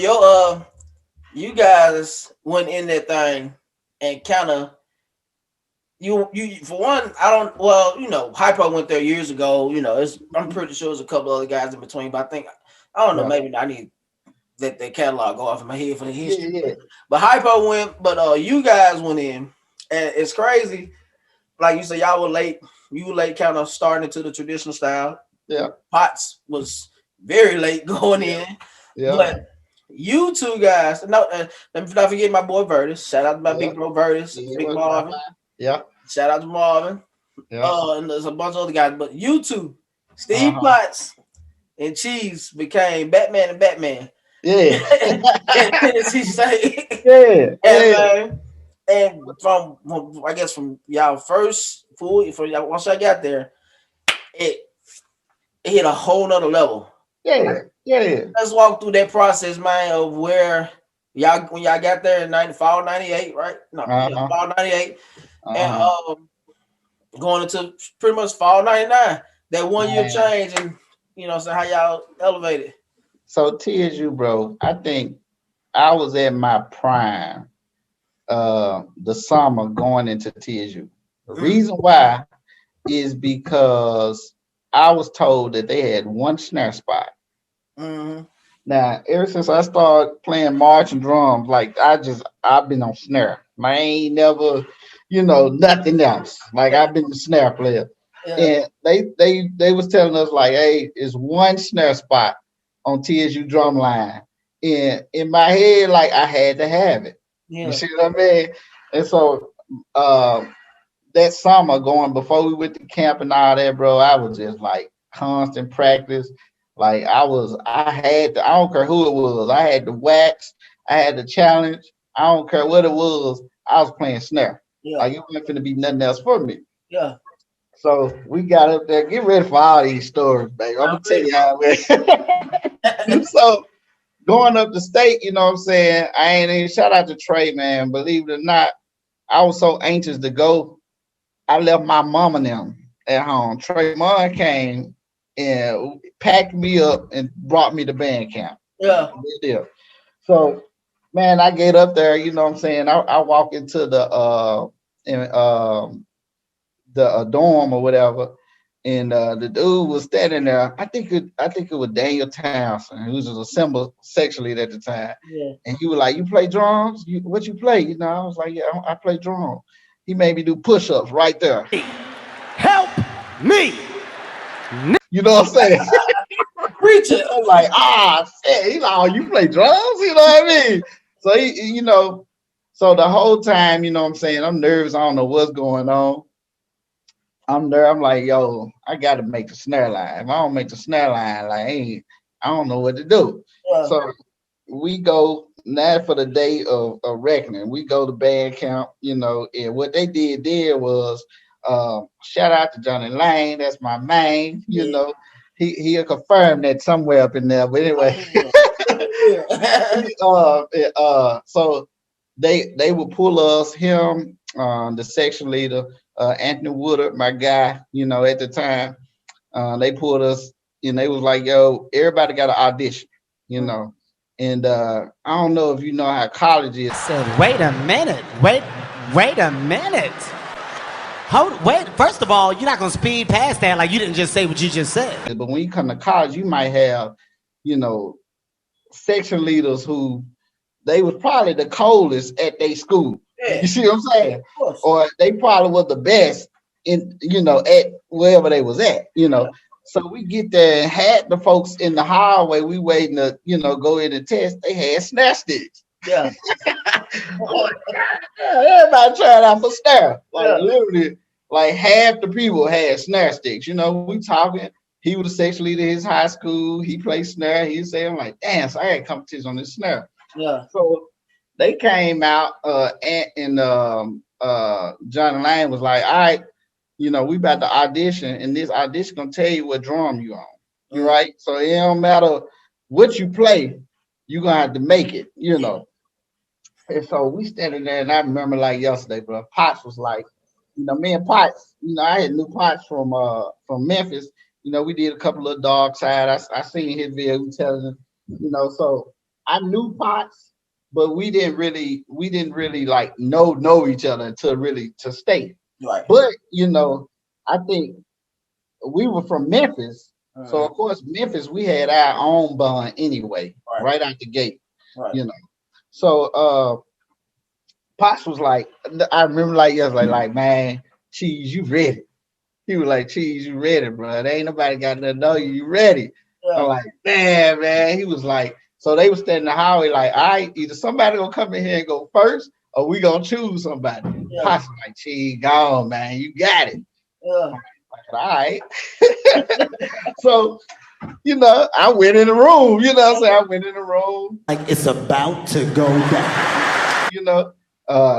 you guys went in that thing and kind of you for one, I don't Hypo went there years ago. I'm pretty sure there's a couple other guys in between, but I don't know, maybe I need let their catalog go off in my head for the history. Yeah. But Hypo went, but you guys went in. And it's crazy, like you said, y'all were late. You were late, kind of starting into the traditional style. Yeah. Potts was very late going in. Yeah. But you two guys, no, let me not forget my boy Vertus. Shout out to my big bro Vertus, Big Marvin. Yeah. Shout out to Marvin. Yeah. And there's a bunch of other guys, but you two, Steve Potts and Cheese became Batman and Batman. Yeah. in Tennessee State. Yeah. And from I guess from y'all first once I got there, it hit a whole nother level. Yeah. Let's walk through that process, man, of where when y'all got there in fall 98, right? No, fall 98. And going into pretty much fall 99. That 1 year change and so how y'all elevated. So TSU, bro, I think I was at my prime the summer going into TSU. The reason why is because I was told that they had one snare spot. Now, ever since I started playing marching drums, like I've been on snare. I ain't never, nothing else. Like I've been the snare player. And they was telling us like, hey, it's one snare spot on TSU drum line. And in my head, like I had to have it. You see what I mean? And so that summer going before we went to camp and all that, bro, I was just like constant practice. Like I don't care who it was. I had the wax, I had the challenge. I don't care what it was. I was playing snare. Like it wasn't gonna be nothing else for me. Yeah. So we got up there. Get ready for all these stories, baby. I'm gonna tell you how it went. So going up the state, you know what I'm saying? I ain't even shout out to Trey, man. Believe it or not, I was so anxious to go. I left my mom and them at home. Trey mom came and packed me up and brought me to band camp. Yeah. So, man, I get up there, you know what I'm saying? I walk into the dorm or whatever, and the dude was standing there. I think it was Daniel Townsend, who was a symbol section lead at the time. Yeah. And he was like, "You play drums? What you play?" You know, I was like, "Yeah, I play drums." He made me do push-ups right there. Help me! You know what I'm saying? Preach it. I'm like, shit. He's like, "Oh, you play drums?" You know what I mean? So he, so the whole time, you know what I'm saying, I'm nervous. I don't know what's going on. I'm there. I'm like, yo, I got to make the snare line. If I don't make the snare line, like, I don't know what to do. Yeah. So we go now for the day of reckoning. We go to band camp, and what they did there was shout out to Johnny Lane. That's my main, he'll confirm that somewhere up in there. But anyway, so they would pull us, him, the section leader, Anthony Woodard, my guy, at the time. They pulled us and they was like, yo, everybody got an audition, And I don't know if you know how college is. I said, wait a minute. Wait a minute. Wait, first of all, you're not going to speed past that like you didn't just say what you just said. But when you come to college, you might have, section leaders who they was probably the coldest at their school. Yeah. You see what I'm saying? Or they probably was the best in, at wherever they was at, Yeah. So we get there and had the folks in the hallway, we waiting to, go in and test. They had snare sticks. Yeah. Everybody trying out for snare. Like literally, like half the people had snare sticks. We talking. He was the section leader in his high school. He played snare. He said, I'm like, damn, so I had competition on this snare. Yeah. So they came out, and John Lane was like, all right, we about to audition, and this audition gonna tell you what drum you on. Mm-hmm. Right? So it don't matter what you play, you gonna have to make it, And so we standing there, and I remember like yesterday, bro. Potts was like, me and Potts, I had new Potts from Memphis. We did a couple of Dog Side. I seen his video telling him, so I knew Potts, but we didn't really like know each other to stay. Right. But I think we were from Memphis, so of course Memphis we had our own bond anyway, right out the gate. Right. So Potts was like, I remember like yesterday, like man, Cheese, you ready? He was like, Cheese, you ready, bro? There ain't nobody got to know you ready. Yeah. I'm like, man. He was like, so they was standing in the highway like, all right, either somebody gonna come in here and go first, or we gonna choose somebody. Yeah. Potts was like, Cheese, gone, man, you got it. Yeah. Like, all right. So, I went in the room, I went in the room. Like it's about to go down.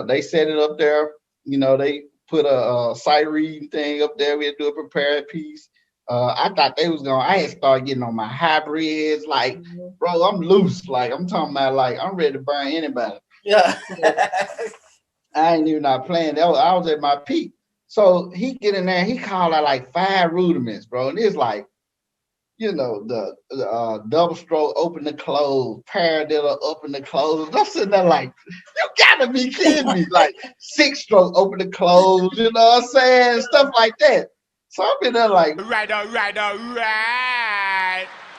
They set it up there, they put a sight reading thing up there. We had to do a prepared piece. I thought they was I had started getting on my hybrids, like, bro, I'm loose. Like, I'm talking about, like, I'm ready to burn anybody. Yeah. I ain't even not playing. I was at my peak. So he get in there, he called out like 5 rudiments, bro. And it's like, the double stroke, open the close, paradiddle, open the close. I'm sitting there like, you gotta be kidding me. Like 6 stroke, open the close, you know what I'm saying? Stuff like that. So I've been there like, all right.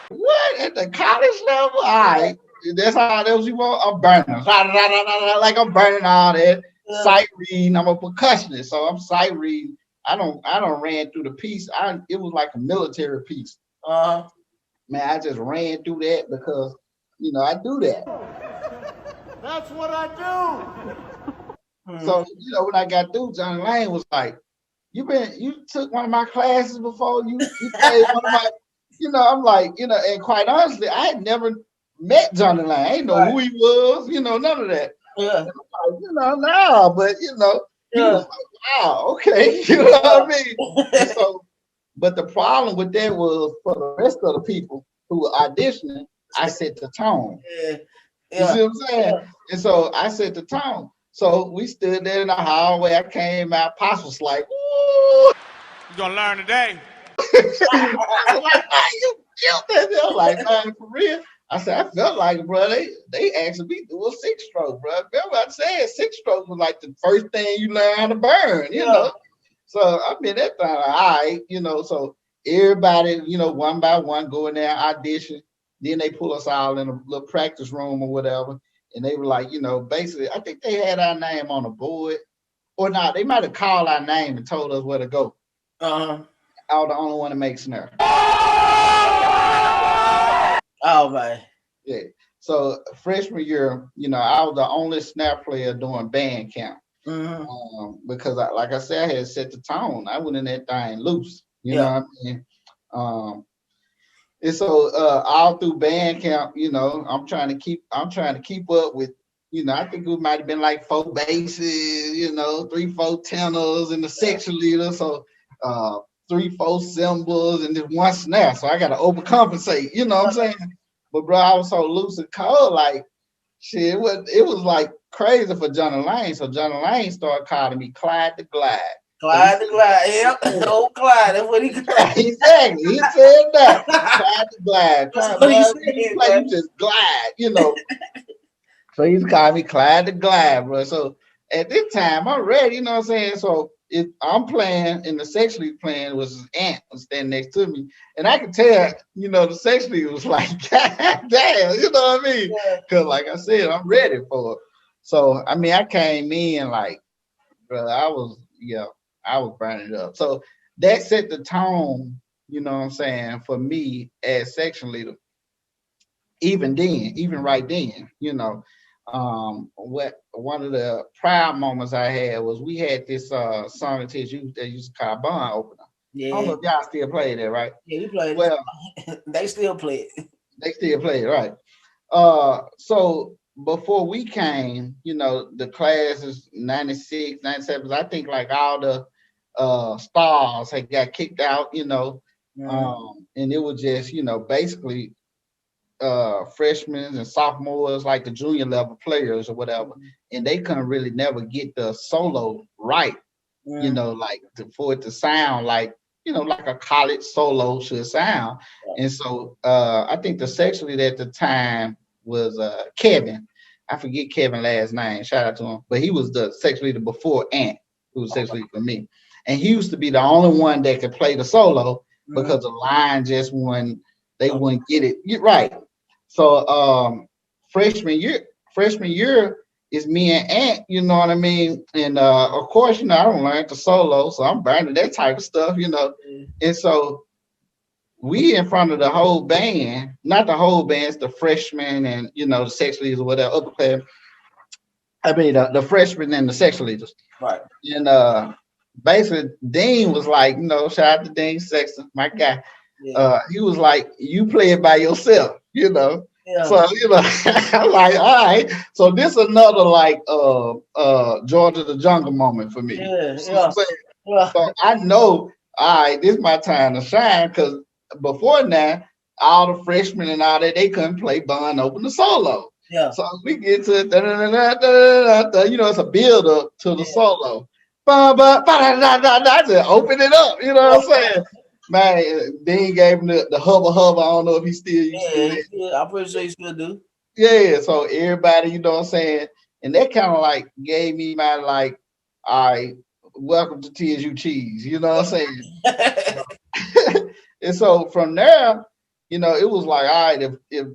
What? At the college level? All right. That's how else you want? I'm burning. Like I'm burning all that. sight reading. I'm a percussionist, so I'm sight reading. I don't ran through the piece. It was like a military piece. Man, I just ran through that because I do that. That's what I do. So when I got through, Johnny Lane was like, you took one of my classes before, you played one of my, I'm like, and quite honestly, I had never met Johnny Lane. I didn't know who he was, none of that. Yeah. No, but he was like, wow, okay, you know what I mean? And so, but the problem with that was for the rest of the people who were auditioning, I set the tone. Yeah. You see what I'm saying? Yeah. And so I set the tone. So we stood there in the hallway. I came out. Pops was like, "Ooh, You gonna learn today." I was like, man, you killed that. I'm like, man, for real. I said, I felt like, bro, they asked me to do a 6-stroke, bro. Remember I said 6-stroke was like the first thing you learn how to burn, you know. So I mean that thing, all right, so everybody, one by one go in there, audition. Then they pull us all in a little practice room or whatever. And they were like, basically, I think they had our name on the board. Or not, they might have called our name and told us where to go. I was the only one to make snare. Oh, man. Yeah. So freshman year, I was the only snare player doing band camp. Because, like I said, I had set the tone. I went in that thing loose. You know what I mean? And so all through band camp, I'm trying to keep up with, I think it might have been like 4 basses, 3, 4 tenors and the section leader. So 3, 4 cymbals and then 1 snare. So I got to overcompensate, you know what I'm saying? But bro, I was so loose and cold, like shit. It was like crazy for Johnny Lane. So Johnny Lane started calling me Clyde the Glide. Clyde the Glide, yep. Old Clyde, that's what he called. Exactly, he said that. Clyde the Glide. Clyde, you just glide, So he's calling me Clyde the Glide, bro. So at this time, I'm ready, you know what I'm saying? So if I'm playing and the section lead playing was his aunt was standing next to me. And I could tell, the section lead was like, God damn, you know what I mean? Because like I said, I'm ready for it. So, I mean, I came in like, bro, I was burning it up. So that set the tone, you know what I'm saying, for me as section leader. Even right then, what one of the proud moments I had was we had this song that used to call Bond Opener. Yeah. I don't know if y'all still play that, right? Yeah, we play it. Well, they still play it. They still play it, right? So before we came, the class is 96, 97. I think like all the stars had got kicked out, and it was just, basically freshmen and sophomores, like the junior level players or whatever, and they couldn't really never get the solo right, like for it to sound like, like a college solo should sound. And so I think the section leader at the time was Kevin. I forget Kevin's last name. Shout out to him. But he was the section leader before Ant, who was section leader for me. And he used to be the only one that could play the solo because the line just wouldn't get it right. So freshman year is me and Ant, you know what I mean? And of course, I don't learn the solo, so I'm burning that type of stuff, And so we in front of the whole band, not the whole band, it's the freshmen and the section leaders or whatever, other players. I mean the freshmen and the section leaders. Right. And basically Dean was like, shout out to Dean Sexton, my guy. Yeah. He was like, you play it by yourself, Yeah. So, I'm like, all right. So this is another like Georgia the Jungle moment for me. Yeah. So I know, all right, this is my time to shine, because before now, all the freshmen and all that, they couldn't play Bond Opener solo. Yeah. So we get to it's a build up to the solo. I just open it up, you know what I'm saying? Man, Dean gave him the hubba. I don't know if he still used to do that. Yeah, I'm pretty sure he still do. Yeah, so everybody, you know what I'm saying? And that kind of like gave me my like, all right, welcome to TSU Cheese, you know what I'm saying? And so from there, it was like, all right, if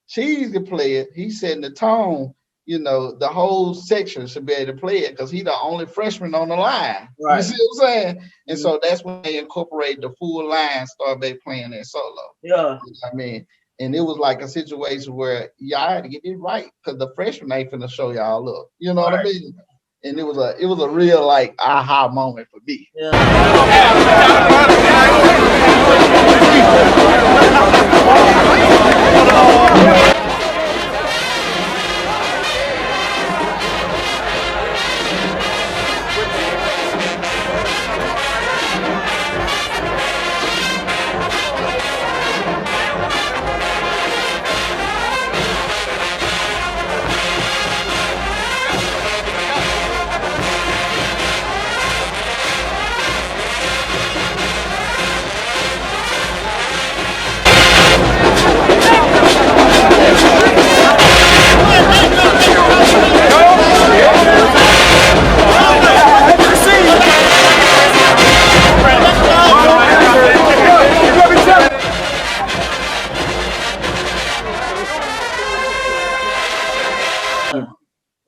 Cheese could play it, he's setting the tone. you know, the whole section should be able to play it because he's the only freshman on the line. Right. You see what I'm saying? And so that's when they incorporated the full line, started back playing that solo. Yeah. You know what I mean? And it was like a situation where y'all had to get it right because the freshman ain't finna show y'all up. You know what I mean? And it was a real like aha moment for me.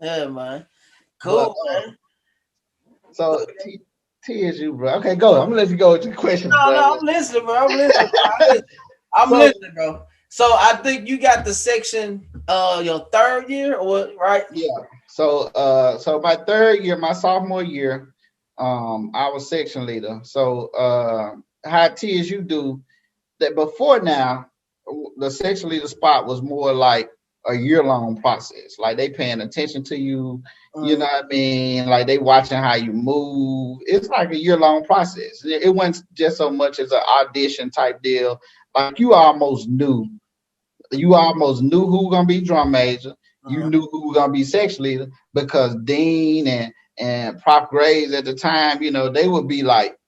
Yeah, man. Cool, man. So TSU, bro. Okay, go. I'm gonna let you go with your questions, bro. No, I'm listening, bro. I'm listening, bro. So I think you got the section your third year or what, right? Yeah. So my third year, my sophomore year, I was section leader. So how TSU do that before now, the section leader spot was more like a year-long process. Like they paying attention to you, you know what I mean? Like they watching how you move. It's like a year-long process. It wasn't just so much as an audition type deal. Like you almost knew who was gonna be drum major. You knew who was gonna be section leader because Dean and Prof Graves at the time, you know, they would be like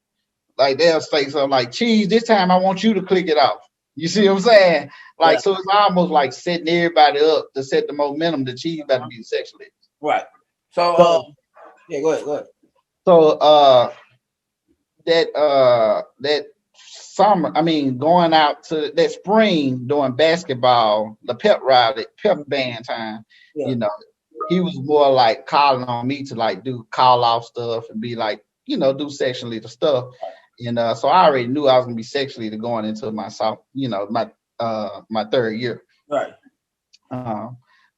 they'll say something like, "Cheese, this time I want you to click it off." You see what I'm saying? Like, so it's almost like setting everybody up to set the momentum. The Cheese about to be the section leader. Right. So yeah, go ahead. So that summer, I mean, going out to that spring doing basketball, the pep band time, you know, he was more like calling on me to like do call off stuff and be like, you know, do section leader stuff. And so I already knew I was gonna be section leader going into my my third year. Right.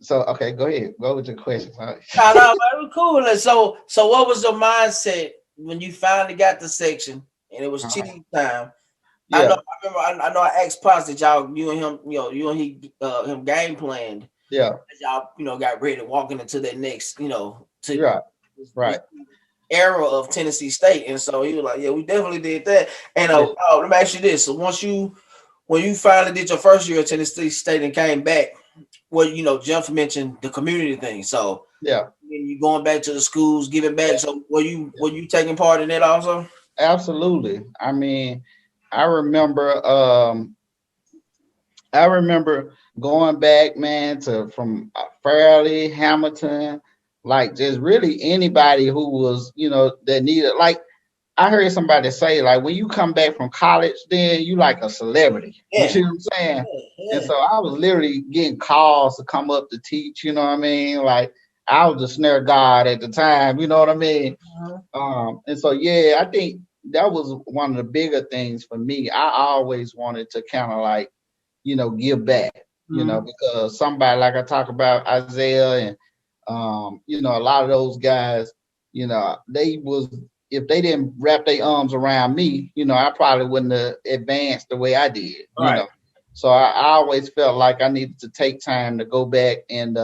So okay, go ahead. Go with your questions. No, it was cool. And so what was the mindset when you finally got the section and it was cheese time? Yeah. I know I asked Pops that you and him, you and him game planned. Yeah. Y'all, got ready to walking into that next, right. era of Tennessee State. And so he was like, yeah, we definitely did that. And let me ask you this. So when you finally did your first year at Tennessee State and came back, well, Jeff mentioned the community thing. So yeah, you going back to the schools, giving back. So were you taking part in that also? Absolutely. I mean, I remember going back, man, from Fairleigh, Hamilton, like just really anybody who was, that needed, like I heard somebody say, like, when you come back from college, then you like a celebrity. Yeah. You see what I'm saying? Yeah. And so I was literally getting calls to come up to teach, you know what I mean? Like I was the snare god at the time, you know what I mean? And so, yeah, I think that was one of the bigger things for me. I always wanted to kind of like, give back, because somebody like I talk about Isaiah and, a lot of those guys, if they didn't wrap their arms around me, I probably wouldn't have advanced the way I did, you know. So I always felt like I needed to take time to go back and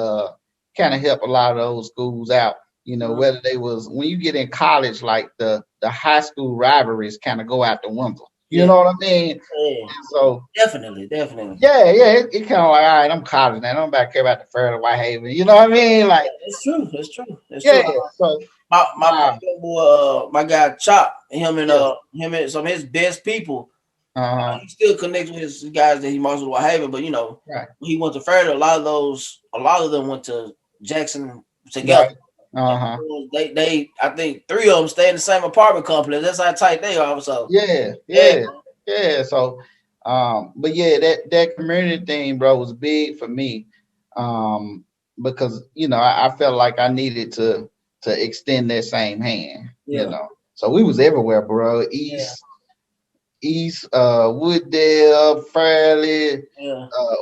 kind of help a lot of those schools out, whether they was, when you get in college, like the high school rivalries kind of go out the window. You know what I mean? Yeah. So definitely. Yeah, it kind of like, all right, I'm college now. I don't care about the Fairleigh Whitehaven. You know what I mean? Like it's true. Yeah. So my guy Chop, him and some of his best people. He still connects with his guys that he marched with Whitehaven, but when he went to Fairleigh, a lot of them went to Jackson together. Right. They I think 3 of them stay in the same apartment complex. That's how tight they are. So yeah. So but yeah, that community thing, bro, was big for me. because you know I felt like I needed to extend that same hand. You know, so we was everywhere, bro. East, Wooddale, Fairleigh,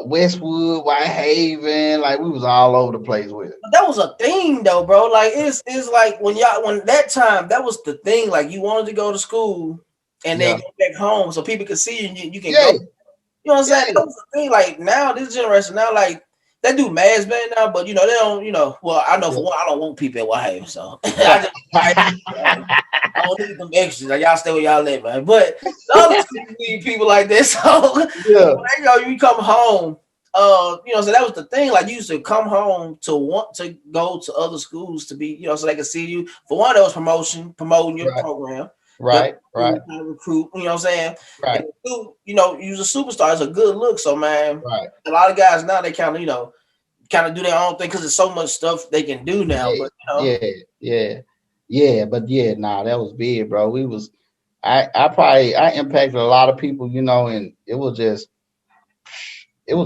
Westwood, Whitehaven, like we was all over the place with it. But that was a thing though, bro. Like it's like when that time that was the thing. Like you wanted to go to school and then go back home so people could see you and you can go. You know what I'm saying? That was the thing. Like now, this generation now, like they do mass band now, but you know they don't. You know, well, I know for one, I don't want people in Whitehaven, so I don't need them extras. Like y'all stay where y'all live, man. But the other cities need people like this. So when they go, you come home. You know, so that was the thing. Like you used to come home to want to go to other schools to be, you know, so they could see you. For one, that was promoting your program. Right. Kind of recruit, you know what I'm saying? Right. And two, you know, you're a superstar. It's a good look. So, man, a lot of guys now, they kind of, you know, do their own thing because there's so much stuff they can do now. But, you know. But that was big, bro. We was, I impacted a lot of people, you know, and it was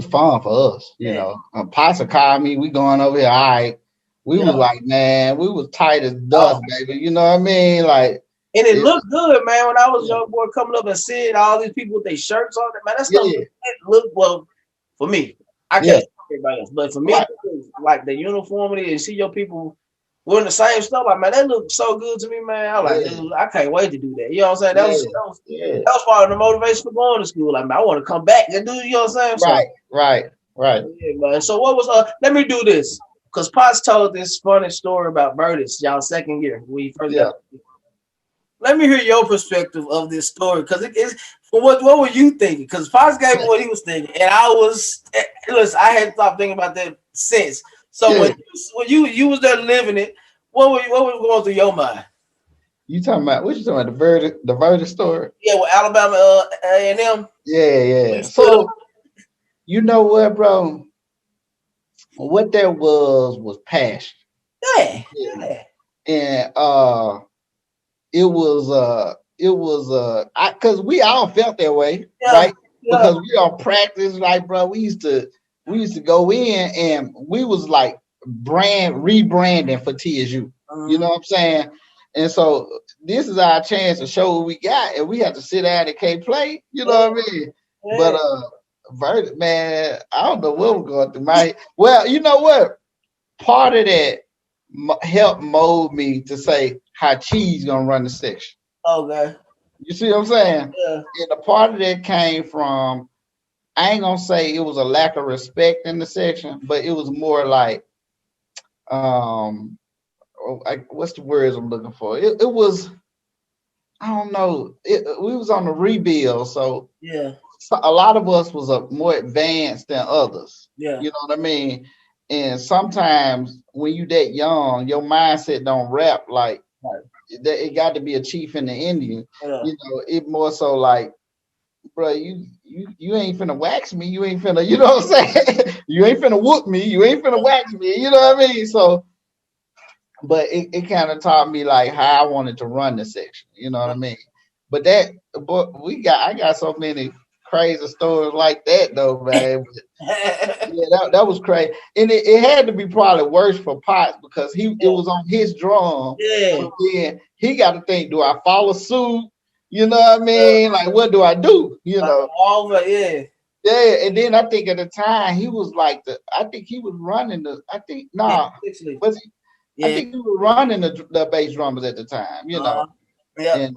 fun for us, you know. Posse called me, we going over here, all right. We was like, man, we was tight as dust, baby. You know what I mean? Like, and it looked good, man. When I was a young boy coming up and seeing all these people with their shirts on, man, that's something that looked well for me. I can't say everybody else, but for me, like the uniformity and see your people wearing the same stuff, like man, that looked so good to me, man. I like, dude, I can't wait to do that. You know what I'm saying? That was part of the motivation for going to school. Like, man, I want to come back and do. You know what I'm saying? Right. Yeah, man. So what was let me do this because Potts told this funny story about Burtis, y'all second year. We first got. Let me hear your perspective of this story, because what were you thinking? Because Potts gave me what he was thinking, and listen, I hadn't stopped thinking about that since. So when you was there living it, what was going through your mind? You talking about the Verdi story? Yeah, with Alabama A&M. Yeah. So you know what, bro? What there was passion. Yeah. And it was because we all felt that way, right? Because we all practiced, like, bro, we used to go in and we was like rebranding for TSU. You know what I'm saying? And so this is our chance to show what we got, and we have to sit down and can't play. You know what I mean? But Verdict, man, I don't know what we're going through. Well, you know what? Part of that helped mold me to say how Cheese gonna run the section. Okay. You see what I'm saying? Yeah. And a part of that came from, I ain't gonna say it was a lack of respect in the section, but it was more like, what's the words I'm looking for? It was, I don't know. We was on the rebuild, so a lot of us was more advanced than others. Yeah. You know what I mean? And sometimes when you that young, your mindset don't wrap like that. It got to be a chief and the Indian. Yeah. You know, it more so like, bro, you ain't finna wax me. You ain't finna, you know what I'm saying? You ain't finna whoop me. You ain't finna wax me. You know what I mean? So, but it kind of taught me like how I wanted to run the section. You know what I mean? But I got so many crazy stories like that though, man. That was crazy, and it had to be probably worse for Potts because it was on his drum. So then he got to think: do I follow suit? You know what I mean? Like, what do I do? You know? And then I think at the time he was like I think he was running I think he was running the bass drummers at the time. You know, and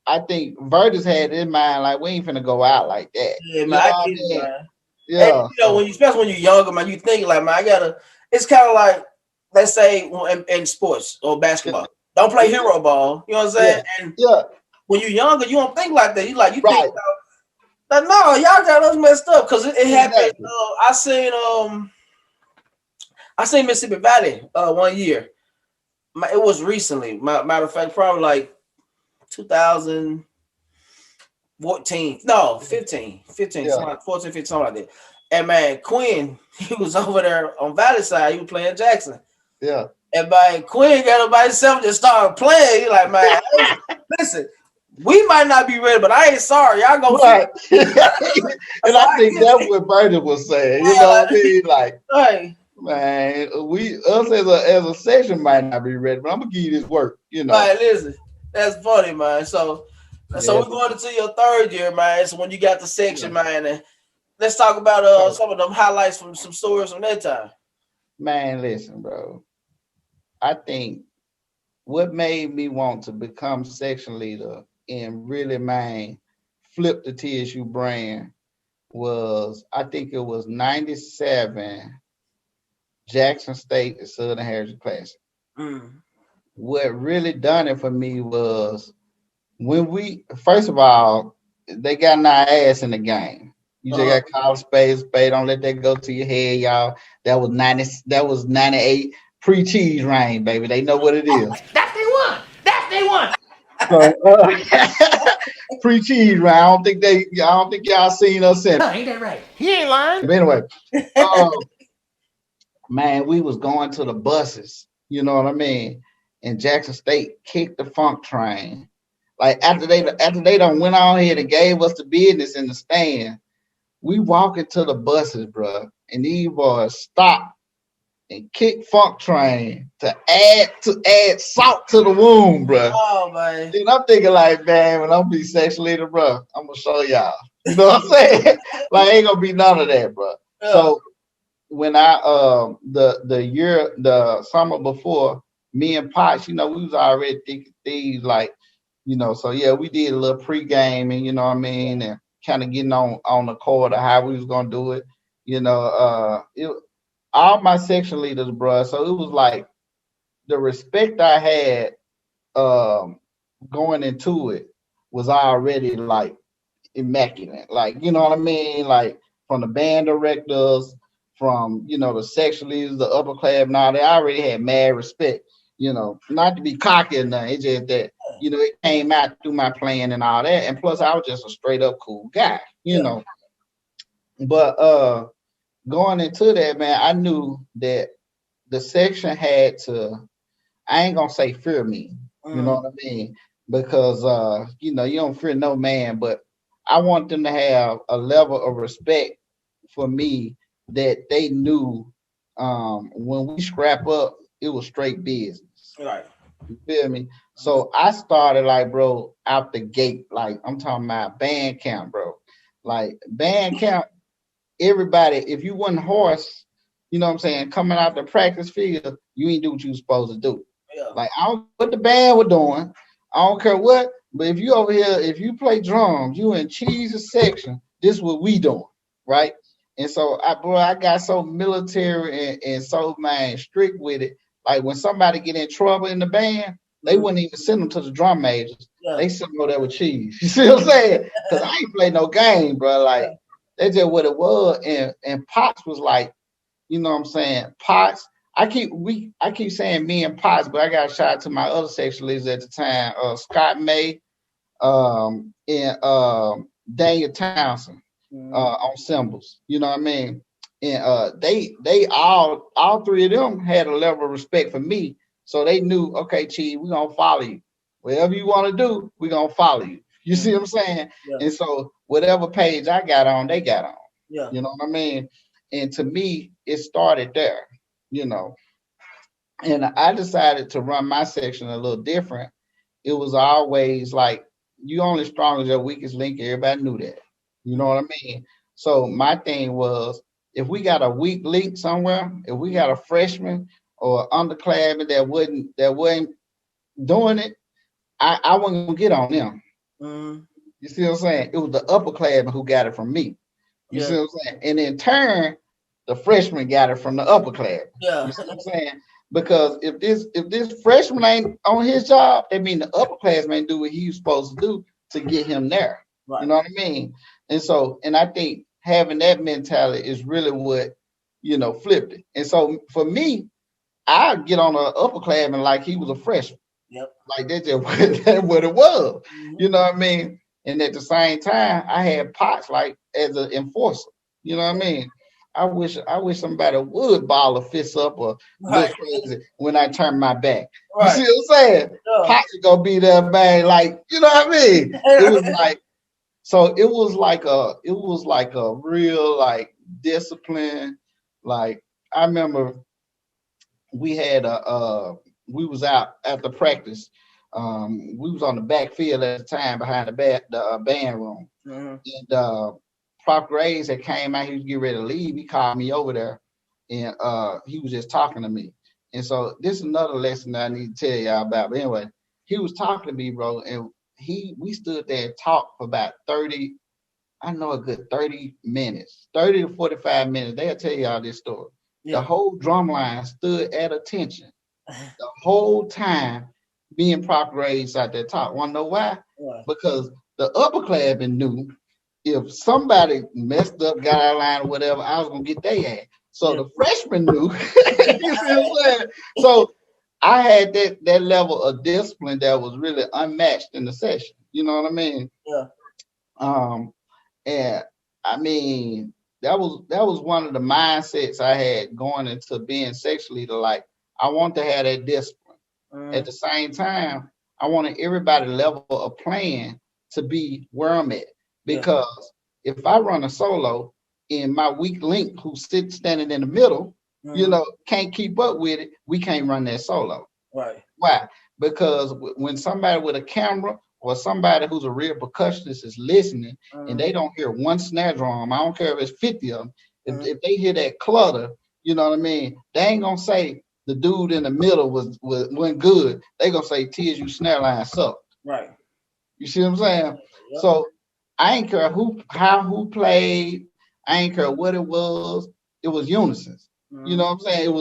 I think Vertus had in mind like we ain't finna go out like that. Yeah, man, I get it, man. Yeah, and, you know, especially when you're younger, man, you think like, man, it's kind of like, let's say in sports or basketball, don't play hero ball. You know what I'm saying? And when you're younger, you don't think like that. You think about, like, no, y'all got us messed up because it happened. I seen Mississippi Valley 1 year. It was recently. Matter of fact, probably like 2014. No, 15, 14, 15, something like that. And man, Quinn, he was over there on Valley side. He was playing Jackson. Yeah. And man, Quinn got up by himself and just started playing. He like, man, hey, listen, we might not be ready, but I ain't sorry. Y'all go right. And I think that's what Bernie was saying. You know what I mean? Like, Man, us as a section might not be ready, but I'm gonna give you this work, you know. Right, listen, that's funny, man. So Yeah, we're going into your third year, man. So when you got the section, yeah. man, and let's talk about So, some of them highlights from some stories from that time. man, listen, bro. I think what made me want to become section leader and really, man, flip the TSU brand was I think it was '97 Jackson State and Southern Heritage Classic. Mm. What really done it for me was when we first of all, they got our ass in the game. You just Uh-huh. got call spade. Don't let that go to your head, y'all. That was 90, that was 98 pre-cheese rain, baby. They know what it is. That's they one. That's they one. So pre-cheese rain. I don't think y'all seen us in. Ain't that right? He ain't lying. But anyway, um, man, we was going to the buses. You know what I mean? And Jackson State kicked the funk train. Like after they done went on here and gave us the business in the stand, we walking to the buses, bro, and these boys stopped and kicked funk train to add salt to the wound, bro. Oh man. Then I'm thinking like, man, when I'm be section leader, bro, I'm gonna show y'all. You know what I'm saying? Like ain't gonna be none of that, bro. Yeah. So when I the summer before, me and Potts, you know, we was already thinking things like, you know, so yeah, we did a little pregame and you know what I mean, and kind of getting on the court of how we was gonna do it. You know, all my section leaders, bro. So it was like the respect I had um going into it was already like immaculate. Like, you know what I mean? Like from the band directors, from you know the section leaders, the upper class, and all they already had mad respect. You know, not to be cocky or nothing. It's just that you know it came out through my playing and all that. And plus, I was just a straight up cool guy. You Yeah. know, but going into that, man, I knew that the section had to. I ain't gonna say fear me. You know Mm. what I mean? Because you know, you don't fear no man, but I want them to have a level of respect for me that they knew when we scrap up, it was straight business. Right. You feel me? So I started like, bro, out the gate. Like I'm talking about band camp, bro. Like band camp, everybody, if you wasn't horse, you know what I'm saying, coming out the practice field, you ain't do what you was supposed to do. Yeah. Like I don't care what the band were doing, I don't care what, but if you over here, if you play drums, you in cheese section, this is what we doing, right? And so I got so military and so man strict with it. Like when somebody get in trouble in the band, they wouldn't even send them to the drum majors. Yeah. They send them over there with cheese. You see what I'm saying? Because I ain't play no game, bro. Like that's just what it was. And Potts was like, you know what I'm saying? Potts. I keep saying me and Potts, but I got a shout out to my other section leaders at the time, Scott May, and Daniel Townsend on cymbals. You know what I mean? And they all three of them had a level of respect for me. So they knew, okay, Chi, we're gonna follow you. Whatever you want to do, we're gonna follow you. You see what I'm saying? Yeah. And so whatever page I got on, they got on. Yeah. You know what I mean? And to me, it started there, you know. And I decided to run my section a little different. It was always like you only strong as your weakest link. Everybody knew that. You know what I mean? So my thing was if we got a weak link somewhere, if we got a freshman or underclassman that wasn't doing it, I wasn't gonna get on them. Mm. You see what I'm saying? It was the upperclassmen who got it from me. You see Yeah. what I'm saying? And in turn, the freshman got it from the upper class. Yeah. You see what I'm saying? Because if this freshman ain't on his job, that means the upper classman do what he's supposed to do to get him there. Right. You know what I mean? And so, and I think having that mentality is really what, you know, flipped it. And so for me, I get on an upper classman like he was a freshman. Yep. Like that's just that's what it was. Mhm. You know what I mean? And at the same time, I had Potts like as an enforcer. You know what I mean? I wish somebody would ball a fist up or look Right. crazy when I turn my back. You Right. see what I'm saying? Yeah. Potts is gonna be there, man. Like, you know what I mean? It was like so it was like a real like discipline, like I remember we had we was out after practice. We was on the backfield at the time behind the band room, and Prof Graves had came out. He was getting ready to leave. He called me over there, and he was just talking to me. And so this is another lesson that I need to tell y'all about. But anyway, he was talking to me, bro, and we stood there and talked for about 30. I know a good 30 minutes, 30 to 45 minutes. They'll tell y'all this story. The whole drum line stood at attention the whole time. Being Prof Graves out there talk. Want to know why? Because the upperclassmen knew if somebody messed up, got out of line or whatever, I was gonna get their ass. So the freshmen knew. You see what I'm saying? So I had that level of discipline that was really unmatched in the session. You know what I mean? And I mean that was one of the mindsets I had going into being section leader. Like I want to have that discipline. At the same time, I wanted everybody level of playing to be where I'm at. Because if I run a solo and my weak link who's standing in the middle, can't keep up with it, we can't run that solo. Right. Why? Because when somebody with a camera or somebody who's a real percussionist is listening and they don't hear one snare drum, I don't care if it's 50 of them, if they hear that clutter, you know what I mean? They ain't gonna say the dude in the middle wasn't good. They gonna say Tiz, you snare line sucked. Right. You see what I'm saying? Yep. So I ain't care who played. I ain't care what it was. It was unison. You know what I'm saying?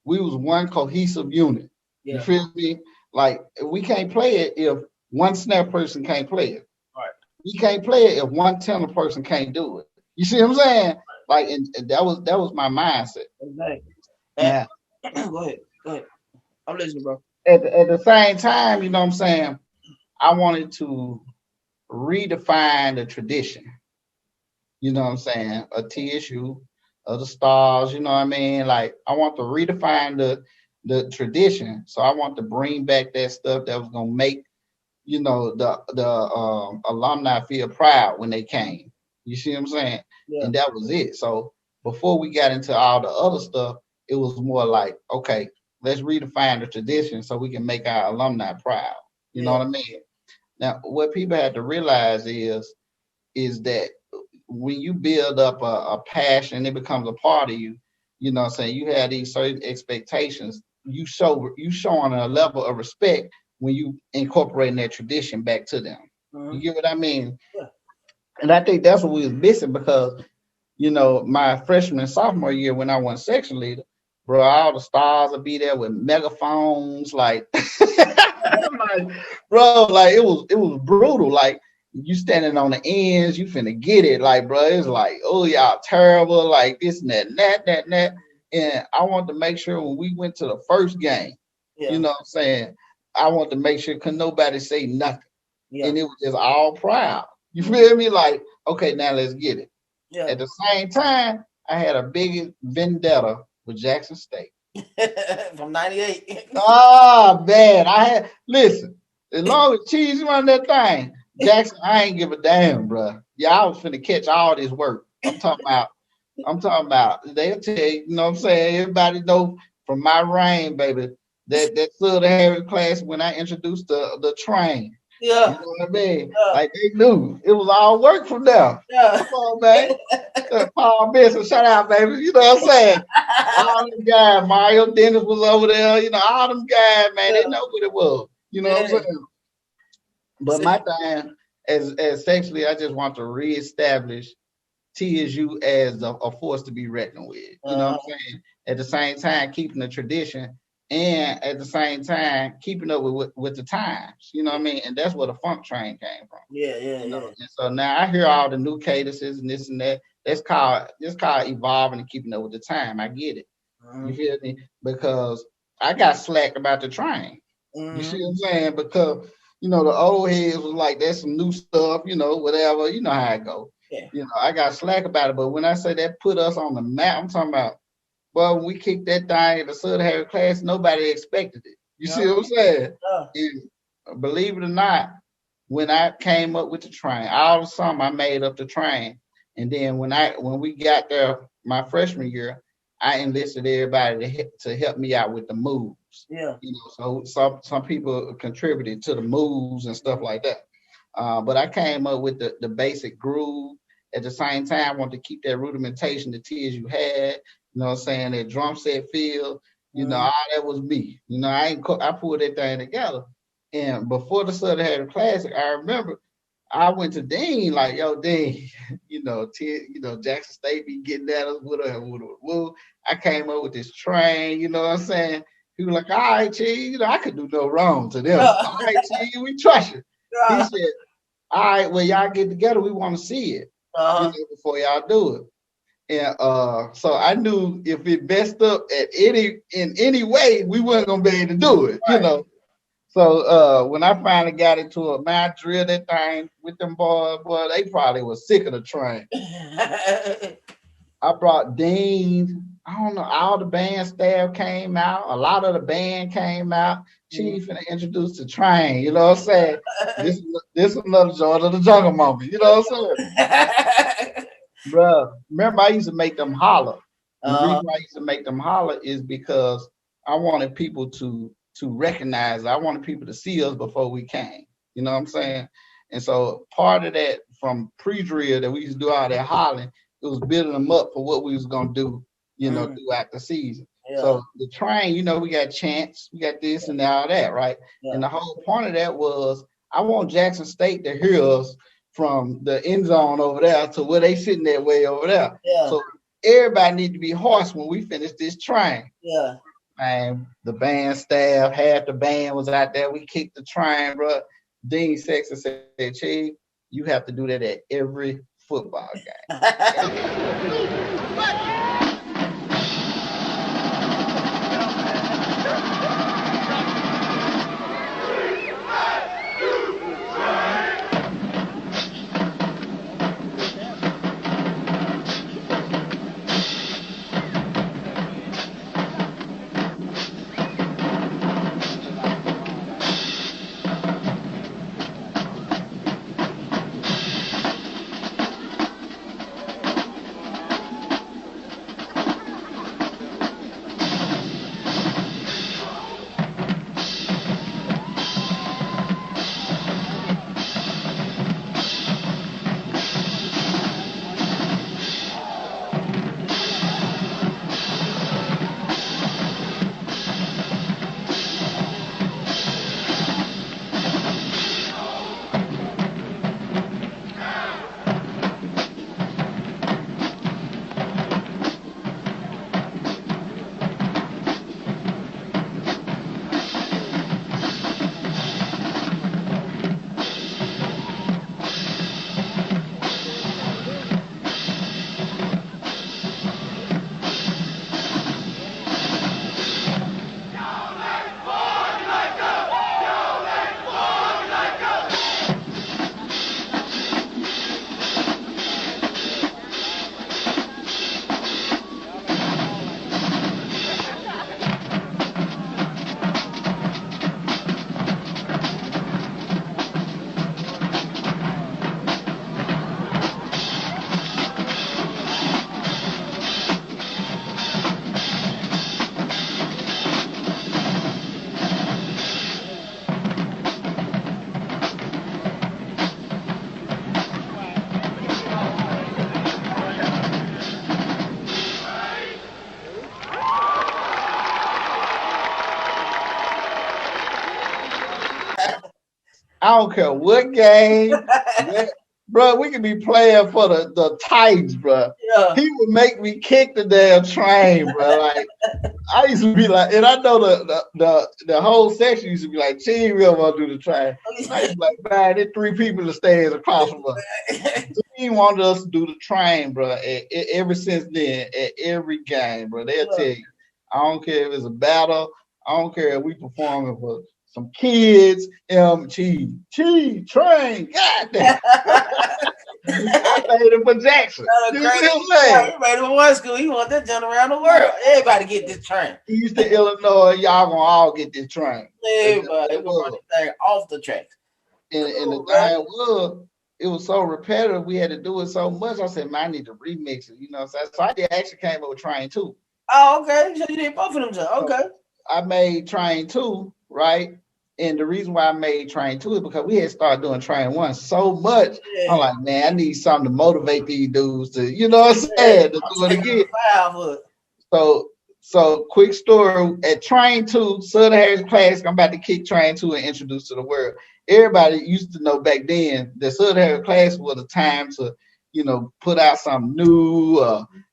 We was one cohesive unit. Yeah. You feel me? Like we can't play it if one snare person can't play it. Right. We can't play it if one tenor person can't do it. You see what I'm saying? Like, and that was my mindset. Exactly. Yeah. Go ahead. I'm listening, bro. At the same time, you know what I'm saying? I wanted to redefine the tradition. You know what I'm saying? A TSU of the stars, you know what I mean? Like I want to redefine the tradition. So I want to bring back that stuff that was gonna make, the alumni feel proud when they came. You see what I'm saying? Yeah. And that was it. So before we got into all the other stuff, it was more like, okay, let's redefine the tradition so we can make our alumni proud. You know what I mean? Now, what people have to realize is that when you build up a passion, it becomes a part of you. You know what I'm saying? You have these certain expectations. You showing a level of respect when you incorporating that tradition back to them. You get what I mean? Yeah. And I think that's what we was missing because, my freshman and sophomore year when I went section leader, bro, all the stars would be there with megaphones, like, bro, like it was brutal. Like you standing on the ends, you finna get it, like, bro. It's like, oh, y'all terrible, like this and that, and that. And I wanted to make sure when we went to the first game, you know what I'm saying, I wanted to make sure could nobody say nothing. Yeah. And it was just all proud. You feel me? Like, okay, now let's get it. Yeah. At the same time, I had a big vendetta with Jackson State. From 98. Oh, man. Listen, as long as Cheese run that thing, Jackson, I ain't give a damn, bro. Yeah, I was finna catch all this work. I'm talking about, they'll tell you, you know what I'm saying? Everybody know from my reign, baby, that Southern Harry class when I introduced the train. Yeah. You know what I mean? Yeah. Like they knew it was all work from them. Yeah. Come on, man. Paul Benson, shout out, baby. You know what I'm saying? All them guys, Mario Dennis was over there, all them guys, man, they know what it was. You know what I'm saying? But my thing as sexually, I just want to reestablish TSU as a force to be reckoned with. You know what I'm saying? At the same time, keeping the tradition and at the same time, keeping up with the times. You know what I mean? And that's where the funk train came from. Yeah. And so now I hear all the new cadences and this and that. That's called evolving and keeping up with the time. I get it. You feel me? Because I got slack about the train. You see what I'm saying? Because the old heads was like, that's some new stuff, whatever. You know how it go. Yeah. I got slack about it. But when I say that put us on the map, I'm talking about, well, when we kicked that thing in the Southern Harry class, nobody expected it. You see what I'm saying? And believe it or not, when I came up with the train, all of a sudden I made up the train. And then when we got there my freshman year, I enlisted everybody to help me out with the moves. Yeah. You know, so some people contributed to the moves and stuff like that. But I came up with the basic groove. At the same time, I wanted to keep that rudimentation, the tears you had, you know what I'm saying, that drum set feel, you know, all that was me. You know, I pulled that thing together. And before the Southern had a classic, I remember I went to Dean like, yo, Dean, Jackson State be getting at us with a. I came up with this train, you know what I'm saying? He was like, all right, Chief, you know, I could do no wrong to them. All right, Chief, we trust you. He said, all right, well, y'all get together, we want to see it, before y'all do it. And so I knew if it messed up in any way, we weren't gonna be able to do it, you know. So when I finally got into it, man, I drilled that thing with them boys, they probably was sick of the train. I brought Dean, I don't know, all the band staff came out, a lot of the band came out. Chief and introduced the train, you know what I'm saying? This is another Joy of the Jungle moment, you know what I'm saying? Bruh, remember I used to make them holler. And the reason why I used to make them holler is because I wanted people to recognize, I wanted people to see us before we came. You know what I'm saying? And so part of that from pre-drill that we used to do all that hollering, it was building them up for what we was gonna do, you know, throughout the season. Yeah. So the train, you know, we got chants, we got this and all that, right? Yeah. And the whole point of that was I want Jackson State to hear us from the end zone over there to where they sitting that way over there. Yeah. So everybody need to be hoarse when we finish this train. Yeah. And the band staff, half the band was out there. We kicked the train, bro. Dean Sexton said, Chief, you have to do that at every football game. I don't care what game, bro. We could be playing for the Titans, bro. Yeah. He would make me kick the damn train, bro. Like I used to be like, and I know the whole section used to be like, "Chief, we don't want to do the train." I used to be like, man, there's 3 people in the stands across from us. He wanted us to do the train, bro. Ever since then, at every game, bro, they'll tell you. I don't care if it's a battle. I don't care if we performing for some kids, cheese, train, goddamn. I made it for Jackson. You know what I'm saying? He made it for one school. He want that done around the world. Everybody get this train. East to Illinois, y'all gonna all get this train. Everybody run this thing off the tracks. And the thing it was so repetitive. We had to do it so much. I said, man, I need to remix it. You know what I'm saying? So I actually came up with Train 2. Oh, okay. So you did both of them, John. So Okay. I made Train 2, right? And the reason why I made Train 2 is because we had started doing Train 1 so much. Yeah. I'm like, man, I need something to motivate these dudes to, you know what I'm saying, to do it again. So, quick story at Train 2, Southern Harris Classic, I'm about to kick Train 2 and introduce to the world. Everybody used to know back then that Southern Harris Classic was a time to, put out something new.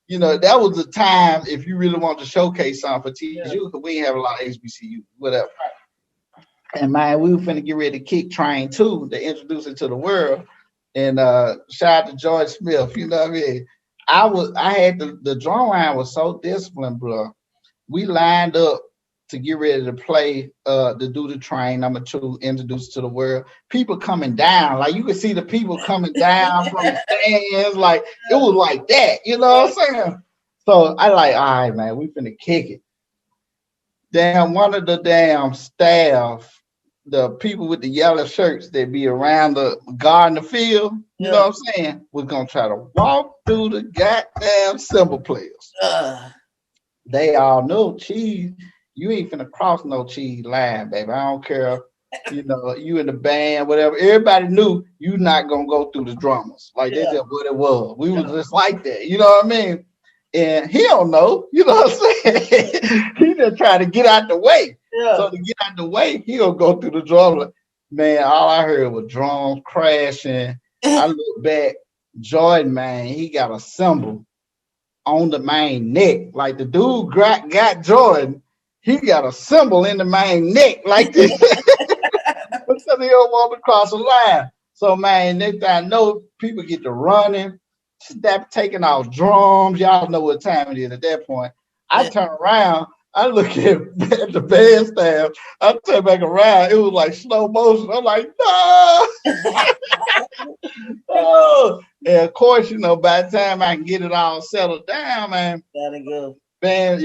That was the time if you really want to showcase something for TSU, because we didn't have a lot of HBCU, whatever. And man, we were finna get ready to kick Train 2 to introduce it to the world. And shout out to George Smith, you know what I mean? I had the drum line was so disciplined, bro. We lined up to get ready to play to do the Train number 2, introduce to the world. People coming down, like you could see the people coming down from the stands, like it was like that, you know what I'm saying? So I like, all right, man, we finna kick it. Damn, one of the damn staff, the people with the yellow shirts that be around the garden field, you know what I'm saying, was gonna try to walk through the goddamn cymbal players. They all know, Cheese, you ain't finna cross no Cheese line, baby. I don't care. You in the band, whatever. Everybody knew you not gonna go through the drummers. Like that's just what it was. We was just like that. You know what I mean? And he don't know. You know what I'm saying? He just trying to get out the way. Yeah. So to get out the way, he'll go through the drummer. Man, all I heard was drums crashing. I look back, Jordan, man, he got a cymbal on the main neck. Like the dude got Jordan, he got a cymbal in the main neck like this. Because he don't want to cross the line. So man, next thing I know, people get to running, taking off drums. Y'all know what time it is at that point. I turn around, I look at the band staff, I turn back around, it was like slow motion. I'm like, no. Oh. And of course, by the time I can get it all settled down, man, gotta go. Man,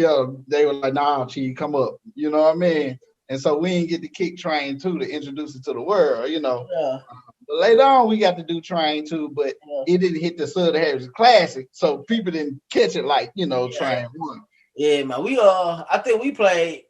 they were like, nah, Chief, come up. You know what I mean? And so we didn't get to kick Train 2 to introduce it to the world, Yeah. But later on, we got to do Train 2, but it didn't hit the Southern Harris Classic, so people didn't catch it like, Train 1. Yeah, man. I think we played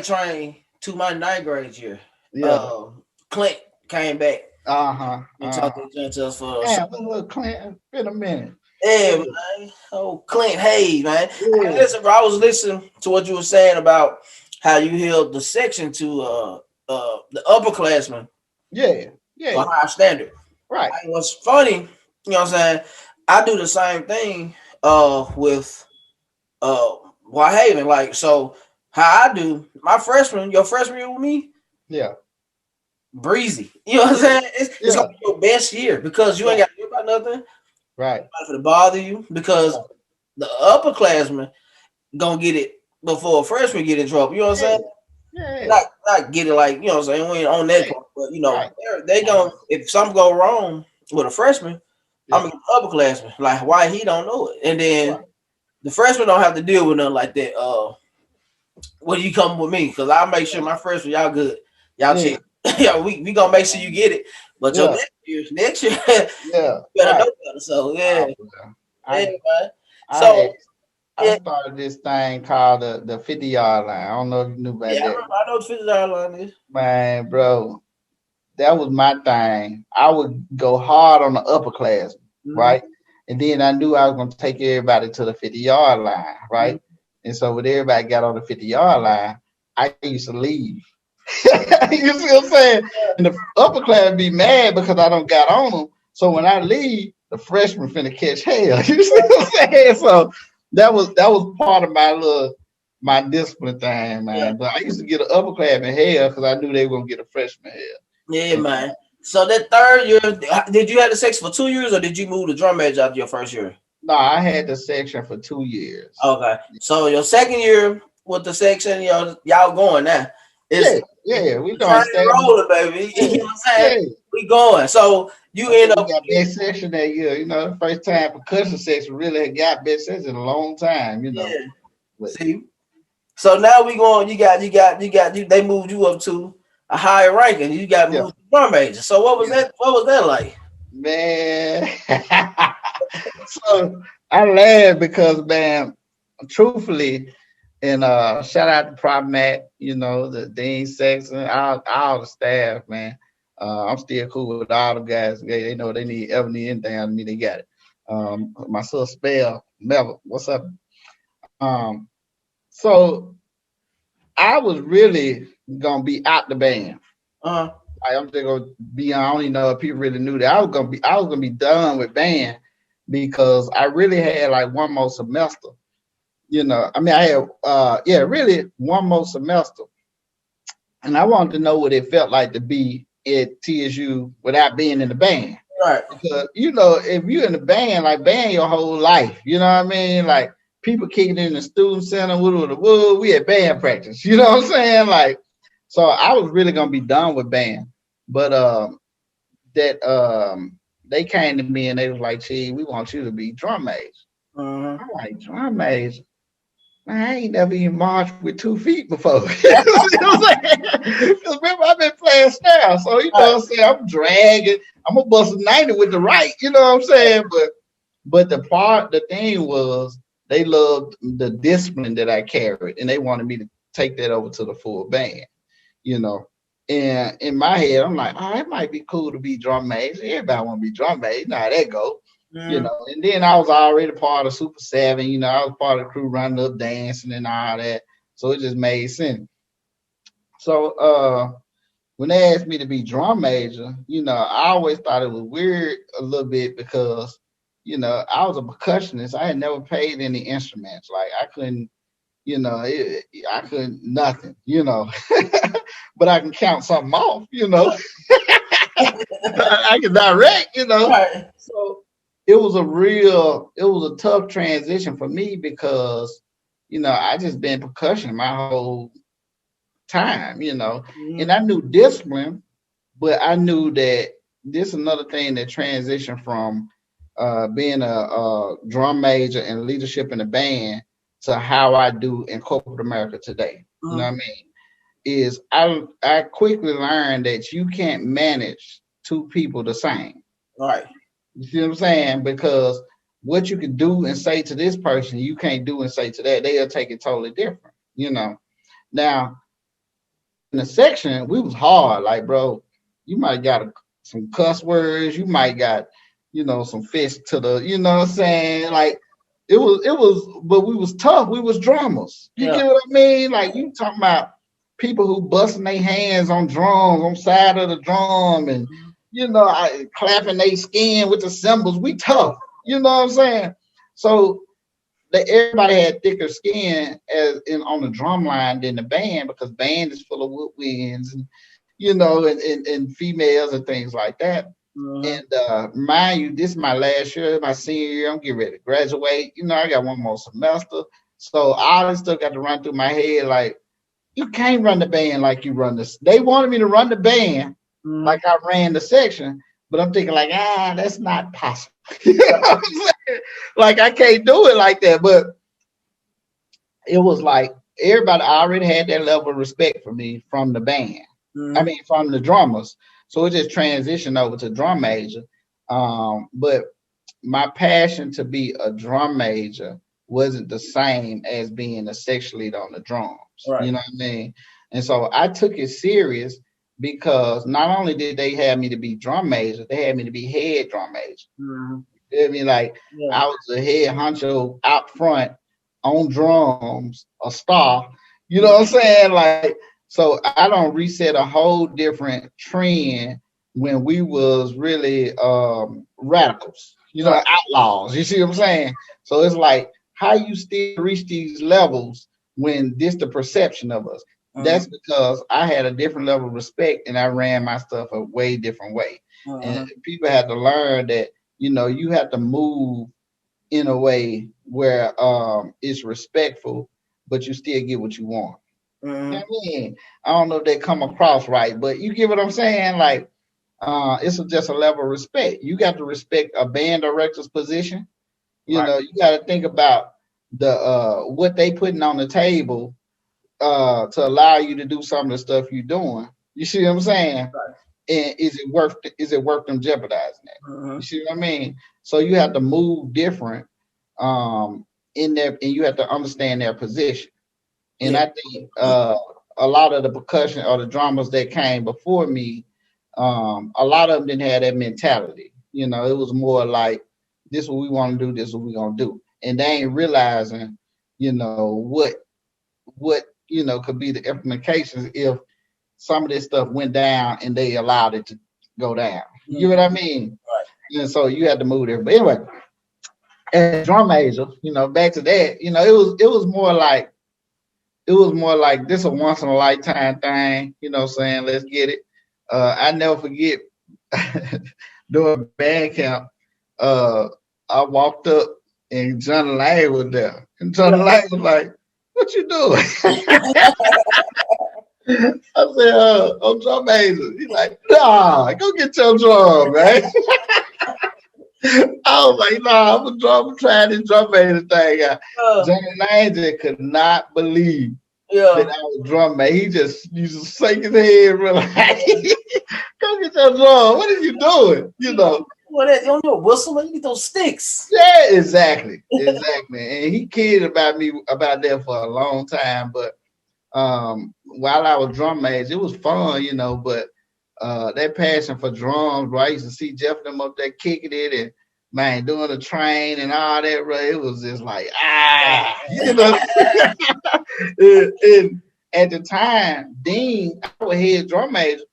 Train 2 my 9th grade year. Yeah. Clint came back. And talked to us for Clint, been a minute. Yeah, man. Oh, Clint Hayes, man. Yeah. Hey, listen, bro, I was listening to what you were saying about how you held the section to the upperclassmen. Yeah. To a high standard. Right. Like, what's funny, you know what I'm saying? I do the same thing with Whitehaven. Like, so how I do your freshman year with me? Yeah. Breezy. You know what I'm saying? It's gonna be your best year because you ain't got to worry about nothing. Right. To bother you because the upperclassmen gonna get it before a freshman get in trouble. You know what I'm saying? Yeah. Not get it like, you know what I'm saying? We ain't on that part, but they gonna, if something go wrong with a freshman, I'm gonna get the upperclassman. Like, why he don't know it? And then the freshmen don't have to deal with nothing like that. When you come with me, because I'll make sure my freshmen, y'all good. Y'all chill. Yeah, we gonna make sure you get it. But your next year, better know better. So man. I started this thing called the 50-yard line. I don't know if you knew about that. I know what 50-yard line is. Man, bro, that was my thing. I would go hard on the upperclassmen, right? And then I knew I was gonna take everybody to the 50-yard line, right? And so when everybody got on the 50-yard line, I used to leave. You see what I'm saying? And the upperclass be mad because I don't got on them. So when I leave, the freshmen finna catch hell. You see what I'm saying? So that was part of my discipline thing, man. Yeah. But I used to get an upperclassman hell because I knew they were gonna get a freshman hell. Yeah, man. So that third year, did you have the section for 2 years or did you move the drum major after your first year? No, I had the section for 2 years. Okay. So your second year with the section, y'all going now. Yeah, we going rolling, baby. You know what I'm saying? Yeah. We going. So you end up got best section that year. The first time percussion section really had got best section in a long time. Yeah. But, see, so now we going. You got. They moved you up to a higher ranking. You got moved to drum major. So what was that? What was that like? Man, so I laughed because, man, truthfully, and shout out to Prop Matt, the Dean Sexton, all the staff, man. I'm still cool with all the guys. They know they ever need anything out of me, they got it. My sister Spell, Melvin, what's up? Um, so I was really gonna be out the band. I'm just gonna be. I don't even know if people really knew that I was gonna be done with band because I really had like one more semester. I mean, I had really one more semester, and I wanted to know what it felt like to be at TSU without being in the band. Right. Because if you're in the band, like band your whole life, you know what I mean? Like people kicking in the student center, we had band practice. You know what I'm saying? Like, so I was really gonna be done with band, but they came to me and they was like, "Gee, we want you to be drum major." I'm like, drum major? Man, I ain't never even marched with 2 feet before. You know what I'm saying? Because remember, I've been playing snare, so you know what I'm saying. I'm dragging. I'm gonna bust a 90 with the right. You know what I'm saying? But the thing was, they loved the discipline that I carried, and they wanted me to take that over to the full band. You know. And in my head, I'm like, oh, it might be cool to be drum major. Everybody want to be drum major. You know how that go. And then I was already part of Super 7. I was part of the crew running up, dancing and all that. So it just made sense. So when they asked me to be drum major, I always thought it was weird a little bit because, I was a percussionist. I had never played any instruments. Like I couldn't, I couldn't nothing, but I can count something off, I can direct, Right. So it was a tough transition for me because, I just been percussion my whole time, and I knew discipline, but I knew that this is another thing that transitioned from being a drum major and leadership in the band to how I do in corporate America today. You know what I mean? Is I quickly learned that you can't manage 2 people the same. Right. You see what I'm saying? Because what you can do and say to this person, you can't do and say to that. They'll take it totally different. Now in the section, we was hard. Like, bro, you might got some cuss words. You might got, some fish to the, you know what I'm saying? Like, but we was tough. We was drummers. You get what I mean? Like, you talking about people who busting their hands on drums, on side of the drum, and, clapping their skin with the cymbals. We tough. You know what I'm saying? So, everybody had thicker skin on the drum line than the band because band is full of woodwinds and and females and things like that. And mind you, this is my last year, my senior year. I'm getting ready to graduate. I got one more semester, so all this stuff got to run through my head. Like, you can't run the band like you run this. They wanted me to run the band like I ran the section, but I'm thinking like, that's not possible. You know what I'm saying? Like, I can't do it like that. But it was like everybody already had that level of respect for me from the band. I mean, from the drummers. So it just transitioned over to drum major. But my passion to be a drum major wasn't the same as being a section leader on the drums. Right. You know what I mean? And so I took it serious because not only did they have me to be drum major, they had me to be head drum major. I mean, like, I was the head honcho out front on drums, a star. You know what I'm saying? Like, so I don't reset a whole different trend when we was really radicals, outlaws. You see what I'm saying? So it's like, how you still reach these levels when this the perception of us? That's because I had a different level of respect and I ran my stuff a way different way. And people had to learn that, you have to move in a way where it's respectful, but you still get what you want. You know what I mean? I don't know if they come across right, but you get what I'm saying? Like, it's just a level of respect. You got to respect a band director's position. You got to think about the what they putting on the table to allow you to do some of the stuff you're doing. You see what I'm saying? Right. And is it worth them jeopardizing that? You see what I mean? So you have to move different in there, and you have to understand their position. And I think a lot of the percussion or the drummers that came before me, a lot of them didn't have that mentality. You know, it was more like, this is what we want to do, this is what we're gonna do. And they ain't realizing, you know, what you know could be the implications if some of this stuff went down and they allowed it to go down. You know what I mean? Right. And so you had to move there. But anyway, as drum major, you know, back to that, you know, it was more like this a once in a lifetime thing, you know what I'm saying? Let's get it. I never forget during band camp, I walked up and Johnny Lang was there. And Johnny Lang was like, "What you doing?" I said, "I'm drum major." He's like, "Nah, go get your drum, man." I was like, "Nah, I'm trying this drum major thing out." Johnny Lang just could not believe that I was drum major. He just used to shake his head, bro. Like, "Go get your drum. What are you doing?" You know. Well, you don't know whistle, you get those sticks. Yeah, exactly. And he kidded about me about that for a long time. But while I was drum major, it was fun, you know. But that passion for drums, bro, I used to see Jeff them up there kicking it and man doing the train and all that, bro. It was just like you know. and at the time, Dean, I was head drum major,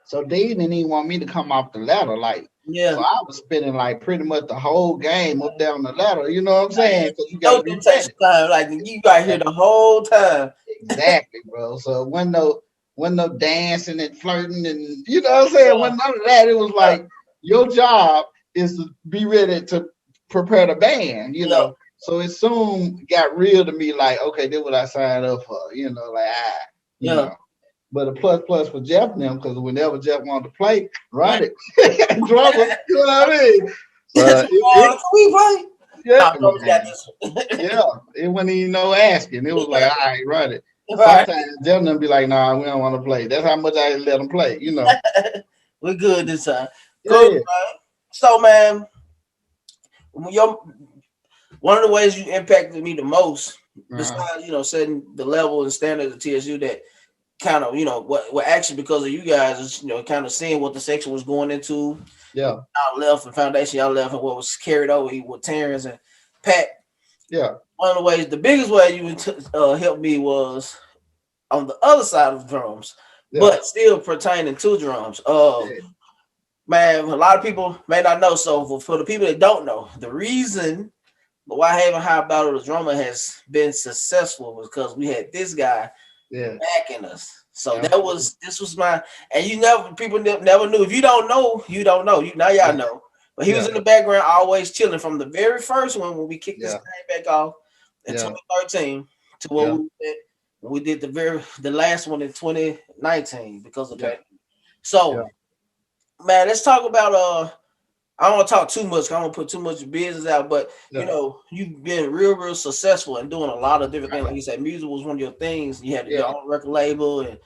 so Dean didn't even want me to come off the ladder, like. Yeah. So I was spending like pretty much the whole game up there on the ladder. You know what I'm saying? Because you got to take time, like you got here the whole time. Exactly, bro. So when no dancing and flirting and you know what I'm saying. When none of that, it was like your job is to be ready to prepare the band. You know. So it soon got real to me. Like, okay, this is what I signed up for. You know, like you know. But a plus for Jeff and them, because whenever Jeff wanted to play, run it. Drummer, you know what I mean? Can we play? Yeah, it wasn't even no asking. It was like, all right, run it. Right. Sometimes Jeff and them be like, nah, we don't want to play. That's how much I let them play, you know. We're good this time. Good, man. So, man, one of the ways you impacted me the most, besides, you know, setting the level and standard of TSU that kind of, you know, what actually because of you guys is, you know, kind of seeing what the section was going into. Yeah. Y'all left and foundation, y'all left and what was carried over with Terrence and Pat. Yeah. One of the ways, the biggest way you helped me was on the other side of drums, but still pertaining to drums. Man, a lot of people may not know. So for the people that don't know, the reason why Haven High Battle the drummer has been successful was because we had this guy backing us. So this was my, and people never knew. If you don't know, you don't know. Now y'all know. But he was in the background, always chilling from the very first one when we kicked this thing back off in 2013 to what we did the last one in 2019 because of that. So, man, let's talk about I don't want to talk too much. I don't want to put too much business out, but you know, you've been real successful and doing a lot of different things. Like you said, music was one of your things. You had your own record label and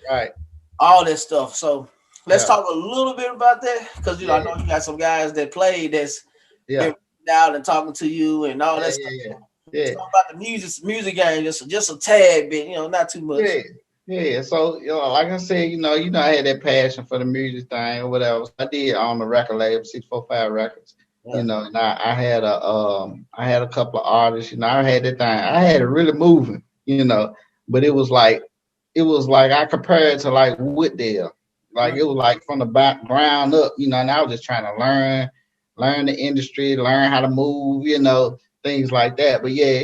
all that stuff. So let's talk a little bit about that because you know I know you got some guys that played that's been out and talking to you and all that stuff. Talk about the music game, just a tad bit, you know, not too much. Yeah, so you know, like I said, you know, I had that passion for the music thing or whatever. So I did on the record label, 645 Records. You know, and I had a couple of artists. You know, I had that thing. I had it really moving. You know, but it was like I compared it to like Wooddale. Like it was like from the ground up. You know, and I was just trying to learn the industry, learn how to move. You know, things like that. But yeah,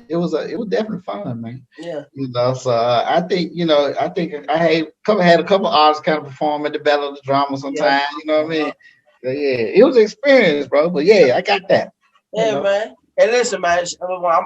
it was definitely fun, man. Yeah. You know, so I think I had a couple artists kind of perform at the Battle of the Drama sometime. You know what I mean? So, yeah, it was an experience, bro. But yeah, I got that. Yeah, man. And listen, man,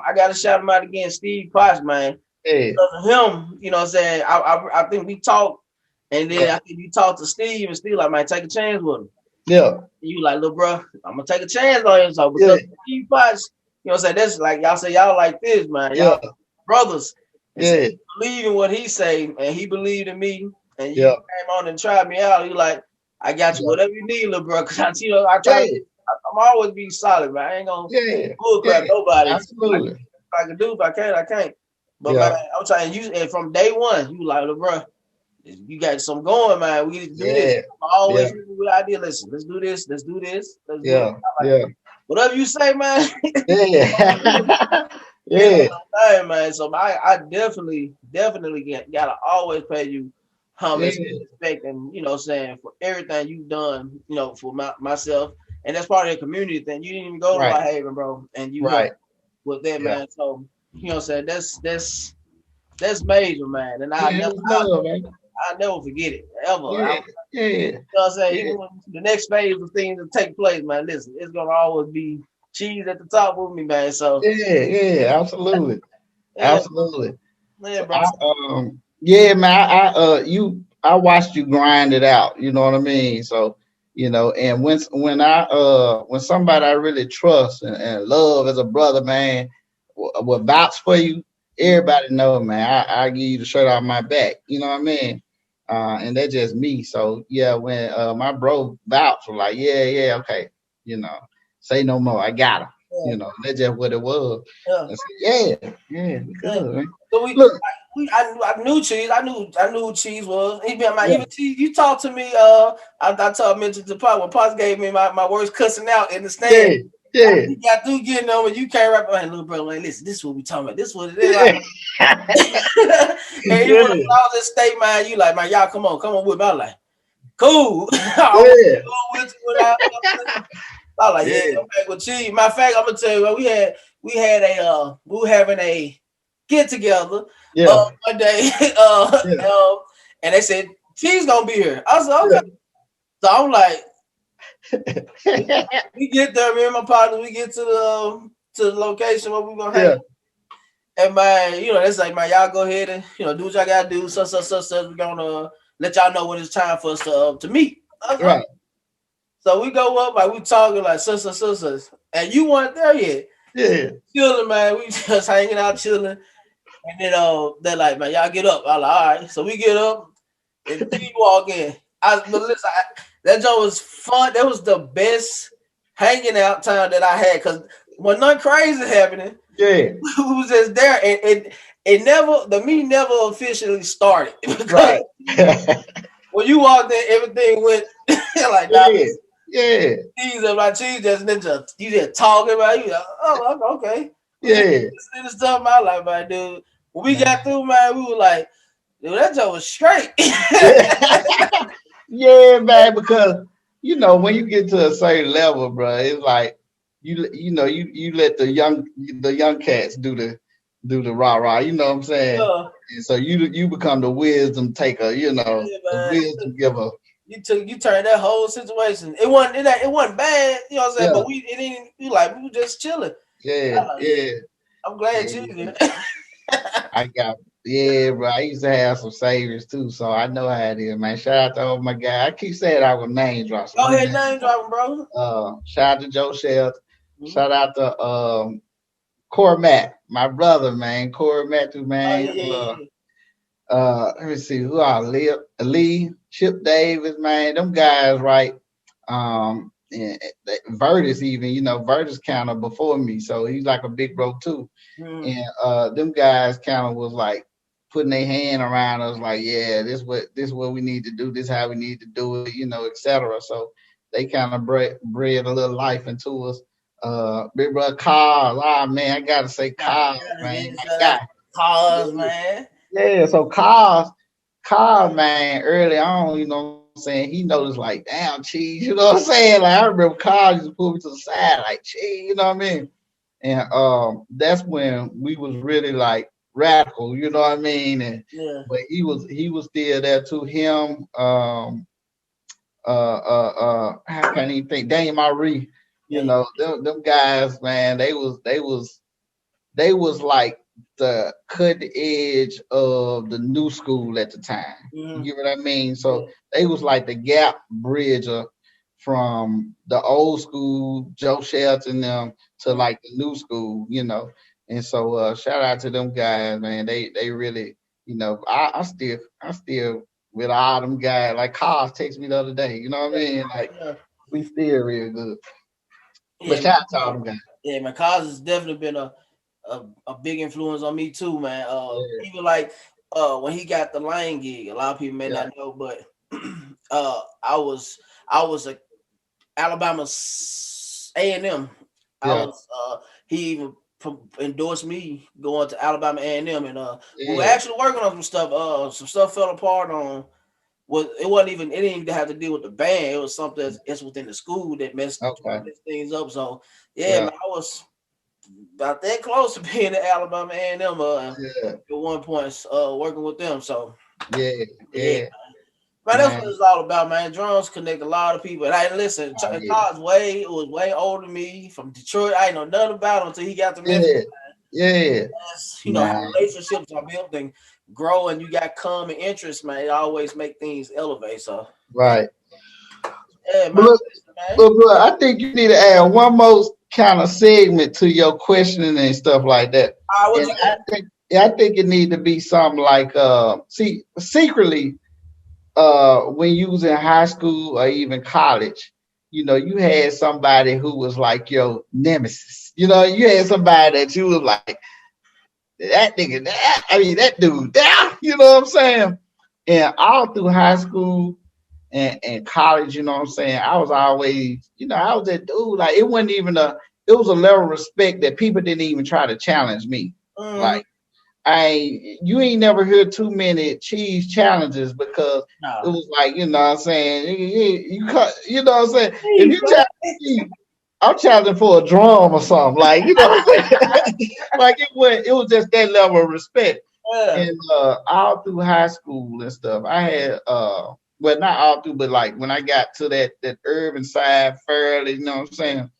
I got to shout him out again, Steve Potts, man. Yeah. Because of him, you know what I'm saying? I think we talked, and then I think you talked to Steve, and Steve like, man, take a chance with him. Yeah. And you like, little bro, I'm gonna take a chance on him. So because Steve Potts, you know what I'm saying? That's like y'all say y'all like this, man. Y'all brothers. Yeah. Believe in what he say, and he believed in me. And you came on and tried me out. You like, I got you, whatever you need, little bro. Cause I try I'm always be solid, man. I ain't gonna bullcrap nobody. Absolutely. If I can do, if I can't, I can't. But Yeah. man, I'm trying you, and from day one, you like, bro, you got some going, man. We need to do this. I'm always with idea. Listen, let's do this. Let's do this. Let's do this. Like, whatever you say, man. Hey, man. So I definitely gotta always pay you homage and respect, and you know, what I'm saying, for everything you've done, you know, for myself, and that's part of the community thing. You didn't even go to Whitehaven, bro, and you helped with that, man. So you know, what I'm saying, that's major, man, and I never forget it ever. You know what I'm saying? Even when the next phase of things that take place, man, listen, it's gonna always be cheese at the top with me, man. So absolutely. Absolutely. Yeah, bro. I watched you grind it out, you know what I mean? So, you know, and when somebody I really trust and love as a brother, man, will vouch for you, everybody know, man, I give you the shirt off my back, you know what I mean? And that's just me. So yeah, when my bro vouched, was like, okay, you know, say no more, I got him. You know, that's just what it was. And so, good, man. So I knew Cheese. I knew who Cheese was. Even Cheese, you talked to me. I mentioned to Pop when Pops gave me my worst cussing out in the stand. You got through getting them, and you came right behind, little brother. Like, listen, this is what we talking about. This is what it is. Like. And you want to all this state, man. You like, man, y'all come on with me. I'm like, cool. I like, I'm back with Cheese. Matter of fact, I'm gonna tell you, we were having a get together one day, and they said Cheese gonna be here. I said, okay. So I'm like, we get there, me and my partner, we get to the location where we gonna hang. And man, you know, it's like, man, y'all go ahead and, you know, do what y'all gotta do. So we're gonna let y'all know when it's time for us to meet. Right. So we go up, like we talking like sisters, and you weren't there yet. Yeah. Chilling, man. We just hanging out, chilling. And then they're like, man, y'all get up. I'm like, all right. So we get up and we walk in. That joke was fun. That was the best hanging out time that I had, because when nothing crazy happening, we was just there, and it never, the meeting never officially started. Because when you walked in, everything went like that. Cheese just ninja. You just talking about you. Like, oh, okay. This stuff my life, man, dude. When we got through, man, we were like, dude, that joke was straight. Man, because you know when you get to a certain level, bro, it's like you let the young cats do the rah. You know what I'm saying? And so you become the wisdom taker. You know, the wisdom giver. You turned that whole situation. It wasn't bad, you know what I'm saying? But we were just chilling. I'm glad you did. Bro. I used to have some saviors too, so I know how it is, man. Shout out to all my guys. I keep saying I would name drop. Go ahead, name dropping, bro. Shout out to Joe Shelton. Shout out to Corey Matt, my brother, man. Corey Matthew, man. Let me see who I Lee, Chip Davis, man. Them guys, right? And Vertus, even, you know, Vertus kind of before me, so he's like a big bro too. And them guys kind of was like putting their hand around us, like, this what we need to do, this how we need to do it, you know, etc. So they kind of bred a little life into us. Big brother Carl, man, I gotta say Carl, man, my guy. Carl, man. So Carl, man, early on, you know what I'm saying, he noticed like, damn, Cheese, you know what I'm saying? Like, I remember Carl used to pull me to the side, like, Cheese, you know what I mean? And that's when we was really like radical, you know what I mean? And but he was still there too. Him, how can he think? Daniel Marie, you know, them guys, man, they was like the cutting edge of the new school at the time. You get what I mean? So they was like the gap bridger from the old school, Joe Shelton them, to like the new school, you know. And so shout out to them guys, man. They really, you know, I still with all them guys, like Carl texted me the other day, you know what I mean? Like we still real good. But shout out to all them guys. Yeah, man, Cos has definitely been a big influence on me too, man. Even like when he got the Lane gig, a lot of people may not know, but I was a Alabama A&M. He even endorsed me going to Alabama A&M, and we were actually working on some stuff. Some stuff fell apart on. It didn't even have to deal with the band. It was something that's within the school that messed things up. So man, I was about that close to being at Alabama A&M at one point, working with them. So man, that's what it's all about, man. Drums connect a lot of people. And I listen, Todd was way older than me from Detroit. I didn't know nothing about him until he got to Memphis. How relationships are built and grow, and you got common interests, man. It always make things elevate. So right. Yeah, man. Look, I think you need to add one more kind of segment to your questioning and stuff like that. I think it need to be something like secretly when you was in high school or even college, you had somebody who was like your nemesis. You had somebody that you was like, that nigga, that dude, you know what I'm saying? And all through high school and college, you know what I'm saying? I was always, I was that dude. Like, it wasn't even it was a level of respect that people didn't even try to challenge me. Like, you ain't never heard too many cheese challenges because it was like, you know what I'm saying? You know what I'm saying? If you challenge me, I'm challenging for a drum or something. Like, you know what I'm saying? Like, it was just that level of respect. And all through high school and stuff, I had well, not all through, but like when I got to that urban side fairly, you know what I'm saying?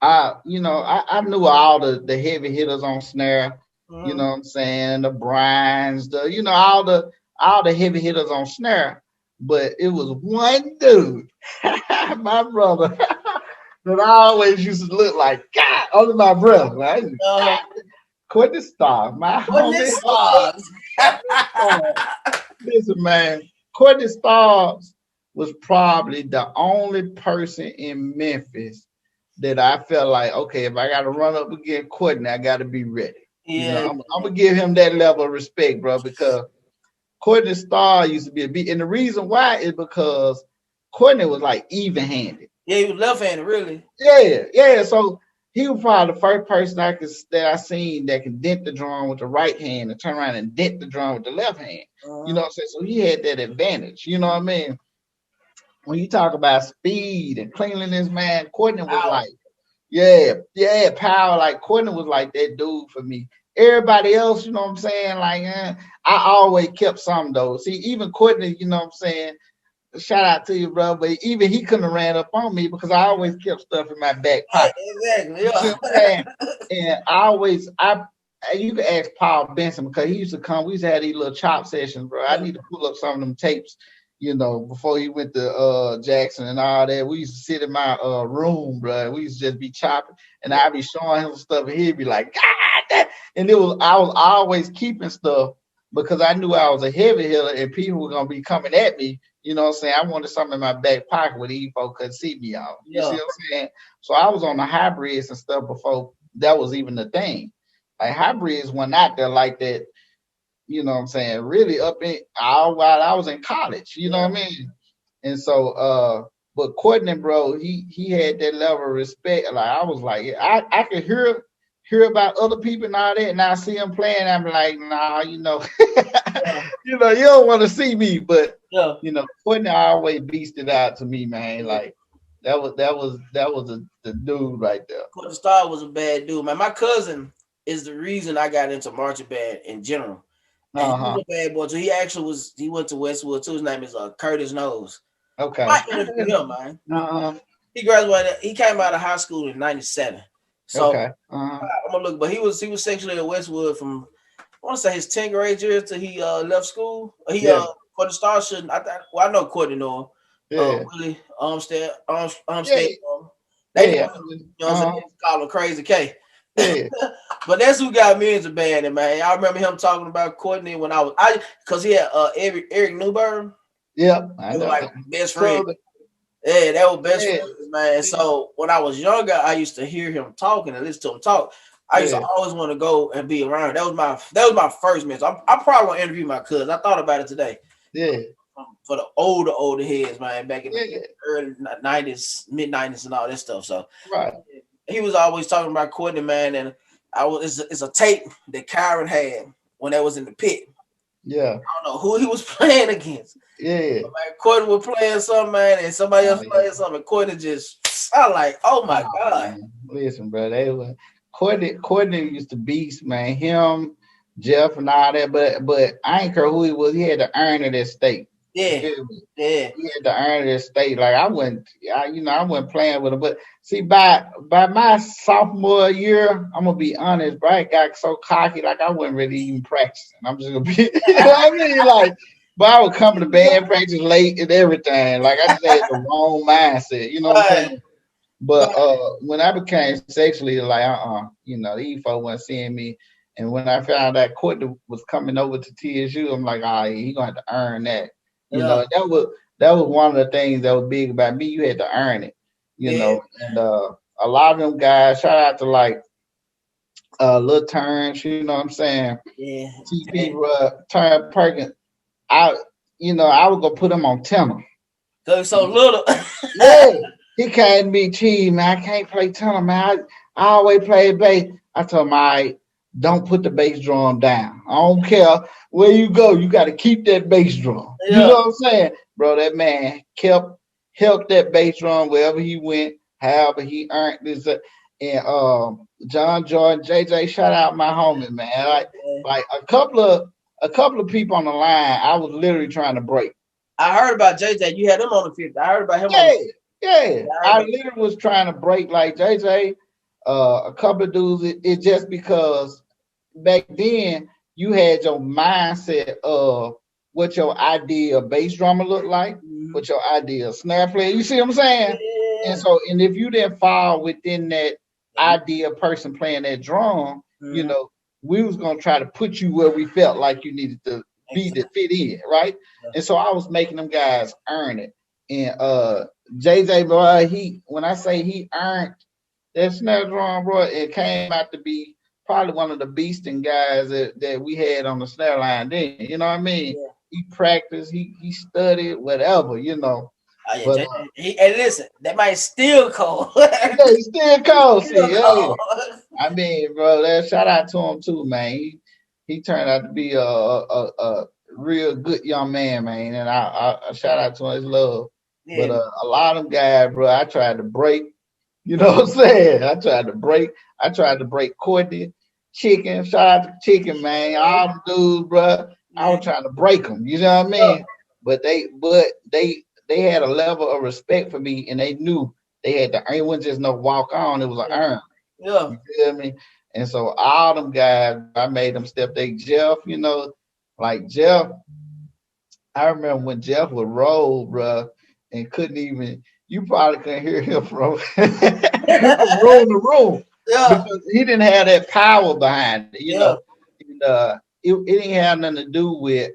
I knew all the heavy hitters on snare, you know what I'm saying, the Bryans, all the heavy hitters on snare, but it was one dude, my brother, that I always used to look like God under my breath, right? Courtney Starr, my homie. Listen, man, Courtney Starr was probably the only person in Memphis that I felt like, okay, if I got to run up against Courtney, I got to be ready. I'm gonna give him that level of respect, bro, because Courtney Starr used to be a beat, and the reason why is because Courtney was like even-handed. Yeah, he was left-handed, really. Yeah. So he was probably the first person that I seen that can dent the drum with the right hand and turn around and dent the drum with the left hand. You know what I'm saying? So he had that advantage. You know what I mean? When you talk about speed and cleanliness, man, Courtney was like, power. Like, Courtney was like that dude for me. Everybody else, you know what I'm saying? Like, I always kept some though. See, even Courtney, you know what I'm saying? Shout out to you, bro. But even he couldn't have ran up on me because I always kept stuff in my back pocket. Exactly. You know what I'm saying? And you could ask Paul Benson because he used to come. We used to have these little chop sessions, bro. I need to pull up some of them tapes, before he went to Jackson and all that. We used to sit in my room, bro. We used to just be chopping, and I'd be showing him stuff, and he'd be like, God, that. And I was always keeping stuff because I knew I was a heavy hitter and people were gonna be coming at me. You know what I'm saying? I wanted something in my back pocket where these folks couldn't see me on. You see what I'm saying? So I was on the hybrids and stuff before that was even the thing. Like, hybrids went out there like that, you know what I'm saying, really up in while I was in college, you know what I mean? And so but Courtney, bro, he had that level of respect. Like, I was like, I could hear about other people and all that, and I see him playing, I'm like, nah, you don't want to see me, but Courtney always beasted out to me, man. Like, that was the dude right there. Courtney Starr was a bad dude, man. My cousin is the reason I got into marching band in general. And he was a bad boy. So he went to Westwood too. His name is Curtis Knowles. Okay. I interviewed him, man. He graduated. He came out of high school in '97. So I'm gonna look, but he was sexually at Westwood from, I want to say, his 10th grade year till he left school. Courtney Starr shouldn't. I know Courtney know him. Willie Armstead. They call him Crazy K. But that's who got me into band, man. I remember him talking about Courtney when because he had Eric Newberg. Yep, I know. Like best friend. Yeah, that was best friends, man. So when I was younger, I used to hear him talking and listen to him talk. I used to always want to go and be around. That was my first mentor. I probably want to interview my cousin. I thought about it today. Yeah. For the older heads, man, back in the early 90s, mid 90s, and all that stuff. So he was always talking about Courtney, man, and it's a tape that Kyron had when they was in the pit. Yeah. I don't know who he was playing against. Yeah. But, man, Courtney was playing something, man, and somebody else playing something. Courtney just, I like, oh my God. Man. Listen, bro, Courtney used to beast, man. Him, Jeff, and all that, but I ain't care who he was. He had to earn it at state. Yeah. He had to earn it at state. Like I wasn't playing with him. But see, by my sophomore year, I'm gonna be honest, bro, I got so cocky, like I wasn't really even practicing. I'm just gonna be, you know what I mean? Like, but I would come to band practice late and everything. Like I just had the wrong mindset, you know what I'm saying? But when I became sexually like, these folks weren't seeing me. And when I found out Courtney was coming over to TSU, I'm like, he gonna have to earn that. You know, that was one of the things that was big about me. You had to earn it, you know. And a lot of them guys, shout out to like Lil Turns, you know what I'm saying? Yeah. TP Turn Perkins. I was gonna put him on tenor. So little. Yeah. He can't be cheating, man. I can't play tenor, man. I always play bass. I told him, don't put the bass drum down. I don't care where you go. You got to keep that bass drum. Yeah. You know what I'm saying? Bro, that man held that bass drum wherever he went, however he earned this. And John Jordan, JJ, shout out my homie, man. Like a couple of people on the line, I was literally trying to break. I heard about JJ. You had him on the fifth. I heard about him. Yeah. I literally was trying to break like JJ. A couple of dudes. It's just because back then you had your mindset of what your ideal bass drummer looked like, what your ideal snare player. You see what I'm saying? Yeah. And if you didn't fall within that ideal person playing that drum, you know, we was gonna try to put you where we felt like you needed to be to fit in, right? And so I was making them guys earn it. And JJ, bro, when I say he earned that snare drum, bro, it came out to be probably one of the beasting guys that we had on the snare line then. You know what I mean? Yeah. He practiced, he studied, whatever, you know. Oh, yeah, but, and listen, that might still cold. Yeah, he's still cold. I mean, bro, shout out to him too, man. He turned out to be a real good young man, and I shout out to his love. Yeah. But a lot of them guys, bro, I tried to break. You know what I'm saying? I tried to break Courtney, Chicken. Shout out to Chicken, man. All them dudes, bro. I was trying to break them. You know what I mean? But they had a level of respect for me, and they knew they had to earn. It wasn't just no walk on. It was an earn. Yeah. You feel me? And so all them guys, I made them step. Jeff, you know, like Jeff. I remember when Jeff would roll, bro, and couldn't even. You probably couldn't hear him from room to room. Yeah. Because he didn't have that power behind it, you know. And, it didn't have nothing to do with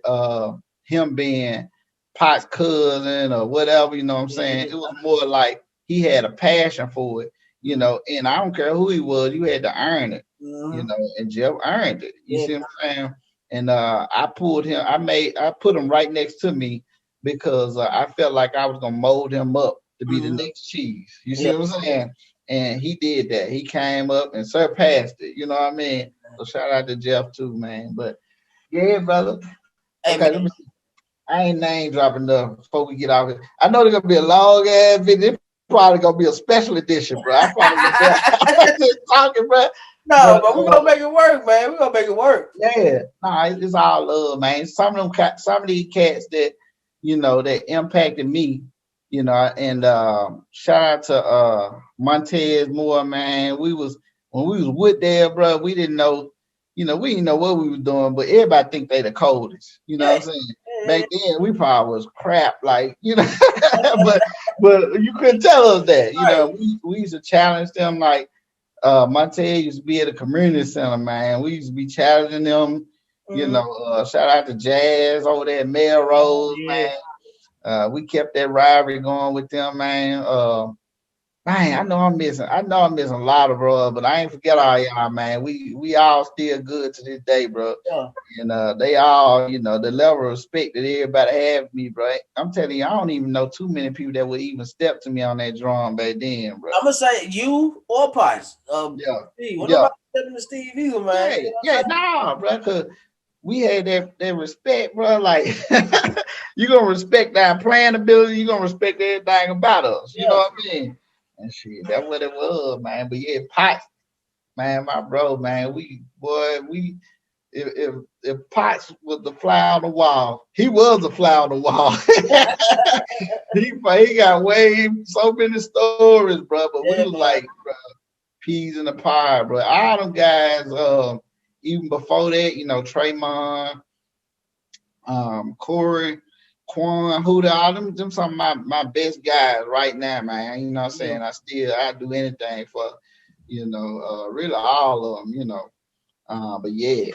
him being Pot's cousin or whatever, you know what I'm saying? It was more like he had a passion for it, you know, and I don't care who he was, you had to earn it, you know, and Jeff earned it. You see what I'm saying? And I put him right next to me because I felt like I was gonna mold him up to be the next Cheese. You see what I'm saying? And he did that. He came up and surpassed it. You know what I mean? So shout out to Jeff too, man. But yeah, brother. Hey, okay, let me see. I ain't name dropping enough before we get out here. I know there's gonna be a long ass video. It's probably gonna be a special edition, bro. I'm just talking, bro. No, but we're gonna make it work, man. We're gonna make it work. Yeah, it's all love, man. Some of these cats that you know that impacted me, you know, and shout out to Montez Moore, man. When we was with there, bro, we didn't know, you know, we didn't know what we were doing, but everybody think they the coldest. You know what I'm saying? Back then we probably was crap, like, you know, but you couldn't tell us that. You know, we used to challenge them like Montez used to be at a community center, man. We used to be challenging them, you know, shout out to Jazz over there at Melrose, man. We kept that rivalry going with them, man. Man, I know I'm missing a lot of bro, but I ain't forget all y'all, man. We all still good to this day, bro. Yeah. And they all, the level of respect that everybody have for me, bro. I'm telling you, I don't even know too many people that would even step to me on that drum back then, bro. I'm gonna say you or Potts. Yeah. Steve. What Yeah. about stepping to Steve either, man? Nah, bro, cause we had that respect, bro. Like you gonna respect our playing ability, you gonna respect everything about us. You know what I mean? And shit, that's what it was, man. But yeah, Potts, man, my bro, man, if Potts was the fly on the wall, he was a fly on the wall. he got way so many stories, bro. But we was like, bro, peas in the pie, bro. All them guys, even before that, Draymond, Corey, Quan, Huda, all them some of my best guys right now, man. You know what I'm saying? I do anything for, really all of them, but yeah.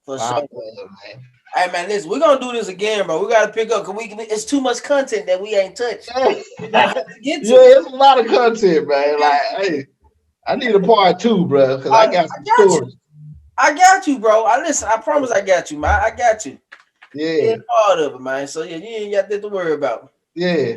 For sure. Man. Hey man, listen, we're gonna do this again, bro. We gotta pick up because it's too much content that we ain't touched. It's a lot of content, man. Like, hey, I need a part 2, bro, because I got some stories. I got you, bro. I promise I got you, man. I got you. Yeah. Part of it, man. So yeah, you ain't got that to worry about. Yeah.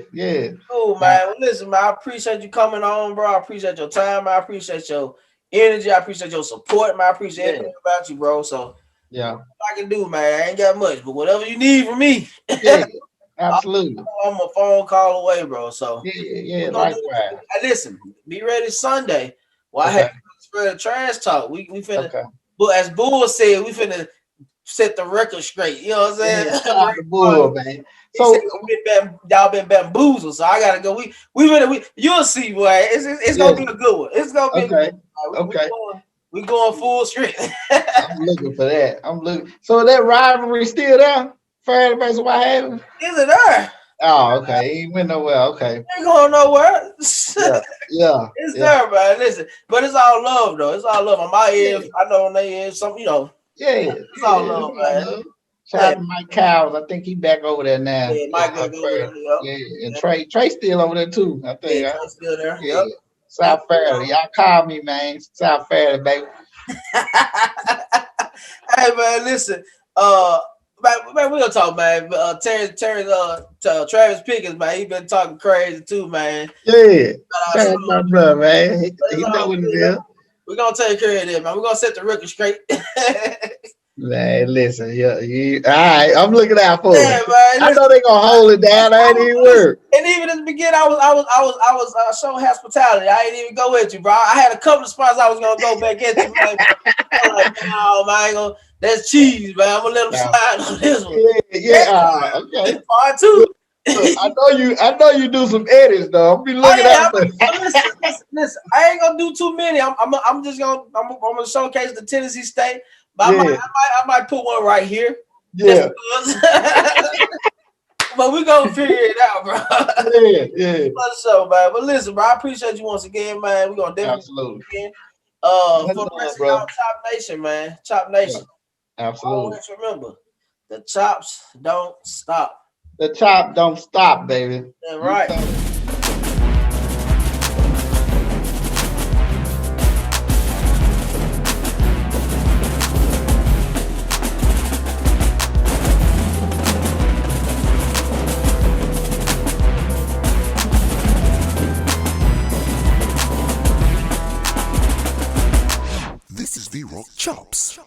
Cool, man. Well, listen, man, I appreciate you coming on, bro. I appreciate your time, man. I appreciate your energy. I appreciate your support, man. I appreciate everything about you, bro. So yeah, what I can do, man. I ain't got much, but whatever you need from me, absolutely. I'm a phone call away, bro. So yeah, likewise. Listen, be ready Sunday. Well, I had spread trash talk. We finna, but as Bull said, we finna set the record straight. You know what I'm saying? Yeah, the Bull, man. So y'all been bamboozled. So I gotta go. You'll see, boy. It's gonna be a good one. It's gonna be okay. We going full strength. I'm looking for that. So that rivalry still there? Fair to what happened? Is it there? Oh, okay. He ain't went nowhere. Okay. Ain't going nowhere. Yeah. It's there, man. Listen, but it's all love, though. It's all love. On my end, I know on their end, some, Yeah. It's all love, man. Shout out to Mike Cowles. I think he back over there now. Yeah, Mike back over there. Yeah, and Trey still over there too. I think. Yeah, Trey's still there. Yeah. South Fairley. Y'all call me, man. South Fairley, baby. Hey, man, listen. Man, we'll talk, man. Travis Pickens, man, he been talking crazy too, man. Yeah. Shout out my brother, man. He know what it is. We're gonna take care of that, man. We're gonna set the record straight. Man, listen, all right, I'm looking out for it. Man, I know they gonna hold it down. I ain't even work. And even in the beginning, I was showing hospitality. I ain't even go with you, bro. I had a couple of spots I was gonna go back into. I'm like, no, man, I ain't gonna. That's cheese, man. I'm gonna let them slide on this one. Yeah. Okay. Part 2. I know you do some edits though. I'll be looking out for it. Listen, I ain't gonna do too many. I'm just gonna showcase the Tennessee State. But I might put one right here. Yeah. But we gonna figure it out, bro. Yeah. So, man. But listen, bro, I appreciate you once again, man. We gonna definitely again. For the rest of y'all, Chop Nation, man. Chop Nation. Yeah. Absolutely. Always remember, the chops don't stop. The chop don't stop, baby. Yeah, right. This is VRoc Chops.